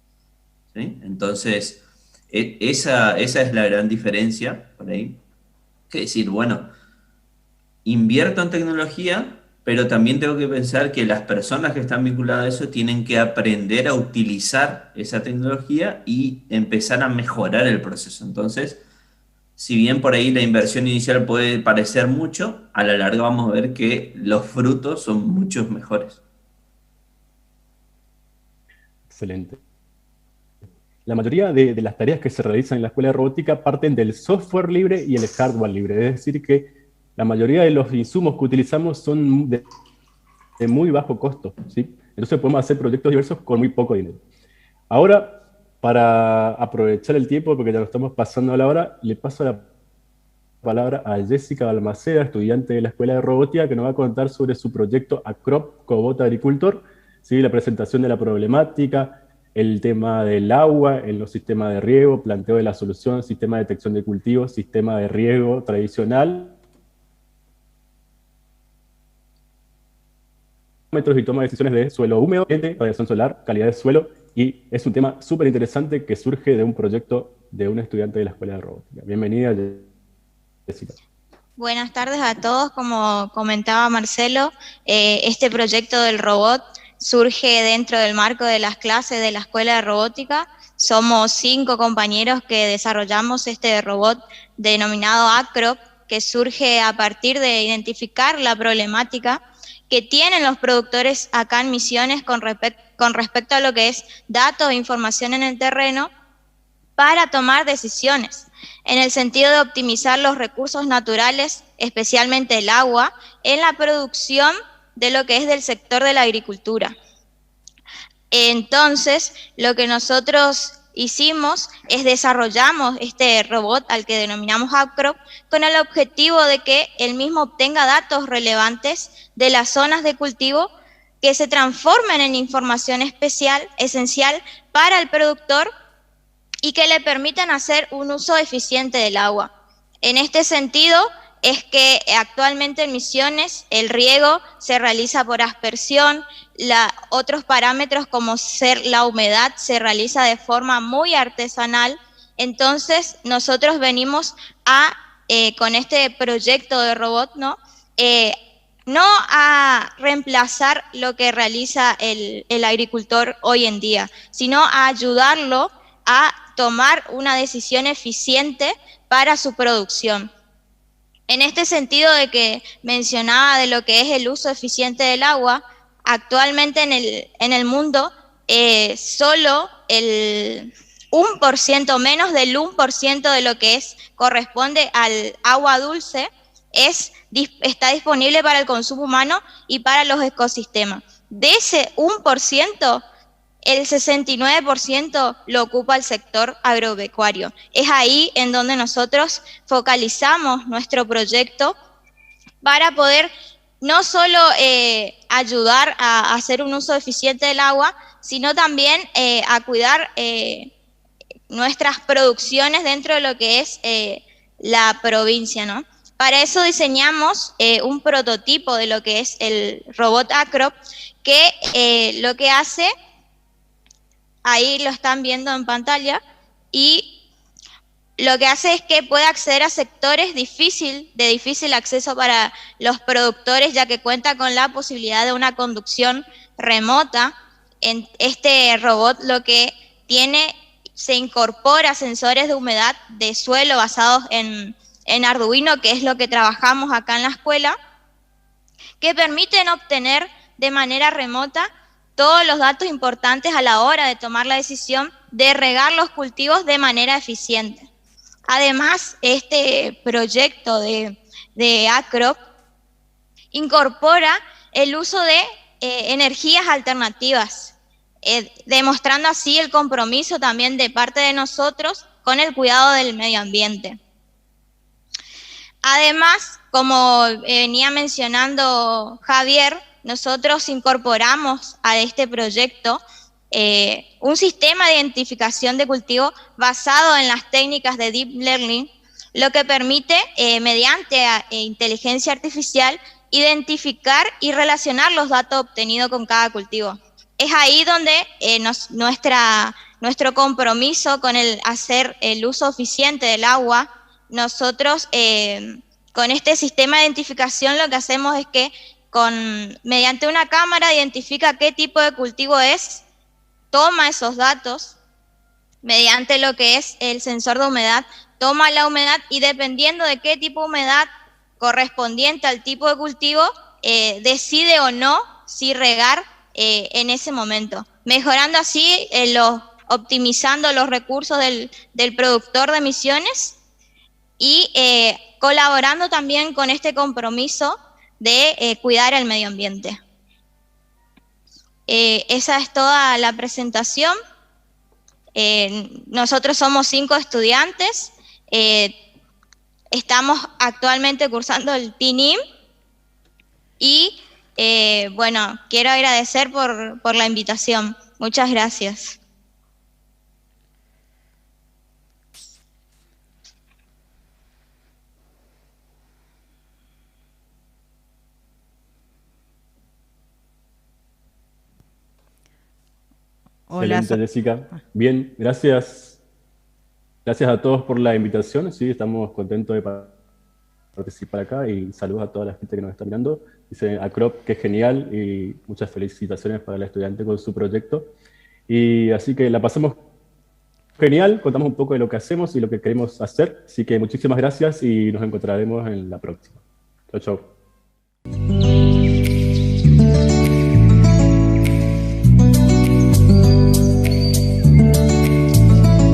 ¿sí? Entonces, esa es la gran diferencia por ahí. Que decir, bueno, invierto en tecnología, pero también tengo que pensar que las personas que están vinculadas a eso tienen que aprender a utilizar esa tecnología y empezar a mejorar el proceso. Entonces, si bien por ahí la inversión inicial puede parecer mucho, a la larga vamos a ver que los frutos son muchos mejores. Excelente. La mayoría de las tareas que se realizan en la Escuela de Robótica parten del software libre y el hardware libre. Es decir, que la mayoría de los insumos que utilizamos son de muy bajo costo, ¿sí? Entonces podemos hacer proyectos diversos con muy poco dinero. Ahora, para aprovechar el tiempo, porque ya lo estamos pasando a la hora, le paso la palabra a Jessica Balmaceda, estudiante de la Escuela de Robótica, que nos va a contar sobre su proyecto Acrop Cobot Agricultor, ¿sí? La presentación de la problemática, el tema del agua en los sistemas de riego, planteo de la solución, sistema de detección de cultivos, sistema de riego tradicional, y toma de decisiones de suelo húmedo, radiación solar, calidad de suelo, y es un tema súper interesante que surge de un proyecto de un estudiante de la Escuela de Robótica. Bienvenida, Jessica. Buenas tardes a todos. Como comentaba Marcelo, este proyecto del robot surge dentro del marco de las clases de la Escuela de Robótica. Somos 5 compañeros que desarrollamos este robot denominado Acrop, que surge a partir de identificar la problemática que tienen los productores acá en Misiones con respecto a lo que es datos e información en el terreno para tomar decisiones, en el sentido de optimizar los recursos naturales, especialmente el agua, en la producción de lo que es del sector de la agricultura. Entonces, lo que nosotros hicimos es desarrollamos este robot al que denominamos Acrop con el objetivo de que él mismo obtenga datos relevantes de las zonas de cultivo que se transformen en información esencial para el productor y que le permitan hacer un uso eficiente del agua. En este sentido es que actualmente en Misiones el riego se realiza por aspersión, otros parámetros como ser la humedad se realiza de forma muy artesanal. Entonces nosotros venimos con este proyecto de robot, no a reemplazar lo que realiza el agricultor hoy en día, sino a ayudarlo a tomar una decisión eficiente para su producción. En este sentido de que mencionaba de lo que es el uso eficiente del agua, actualmente en el mundo solo el 1%, menos del 1% de lo que corresponde al agua dulce está disponible para el consumo humano y para los ecosistemas. De ese 1%, el 69% lo ocupa el sector agropecuario. Es ahí en donde nosotros focalizamos nuestro proyecto para poder no solo ayudar a hacer un uso eficiente del agua, sino también a cuidar nuestras producciones dentro de lo que es la provincia, ¿no? Para eso diseñamos un prototipo de lo que es el robot Acrop, que lo que hace, ahí lo están viendo en pantalla, y lo que hace es que puede acceder a sectores de difícil acceso para los productores, ya que cuenta con la posibilidad de una conducción remota. En este robot lo que tiene, se incorpora sensores de humedad de suelo basados en Arduino, que es lo que trabajamos acá en la escuela, que permiten obtener de manera remota todos los datos importantes a la hora de tomar la decisión de regar los cultivos de manera eficiente. Además, este proyecto de Acrop incorpora el uso de energías alternativas, demostrando así el compromiso también de parte de nosotros con el cuidado del medio ambiente. Además, como venía mencionando Javier, nosotros incorporamos a este proyecto un sistema de identificación de cultivo basado en las técnicas de Deep Learning, lo que permite, mediante inteligencia artificial, identificar y relacionar los datos obtenidos con cada cultivo. Es ahí donde nuestro compromiso con hacer el uso eficiente del agua. Nosotros con este sistema de identificación lo que hacemos es que mediante una cámara identifica qué tipo de cultivo es, toma esos datos, mediante lo que es el sensor de humedad, toma la humedad y dependiendo de qué tipo de humedad correspondiente al tipo de cultivo, decide o no si regar en ese momento, mejorando así, optimizando los recursos del productor de Misiones y colaborando también con este compromiso de cuidar el medio ambiente. Esa es toda la presentación. Nosotros somos 5 estudiantes, estamos actualmente cursando el TINIM y bueno, quiero agradecer por la invitación. Muchas gracias. Hola. Excelente, Jessica. Bien, gracias. Gracias a todos por la invitación. Sí, estamos contentos de participar acá y saludos a toda la gente que nos está mirando. Dice Acrop que es genial y muchas felicitaciones para el estudiante con su proyecto. Y así que la pasamos genial, contamos un poco de lo que hacemos y lo que queremos hacer. Así que muchísimas gracias y nos encontraremos en la próxima. Chau, chau.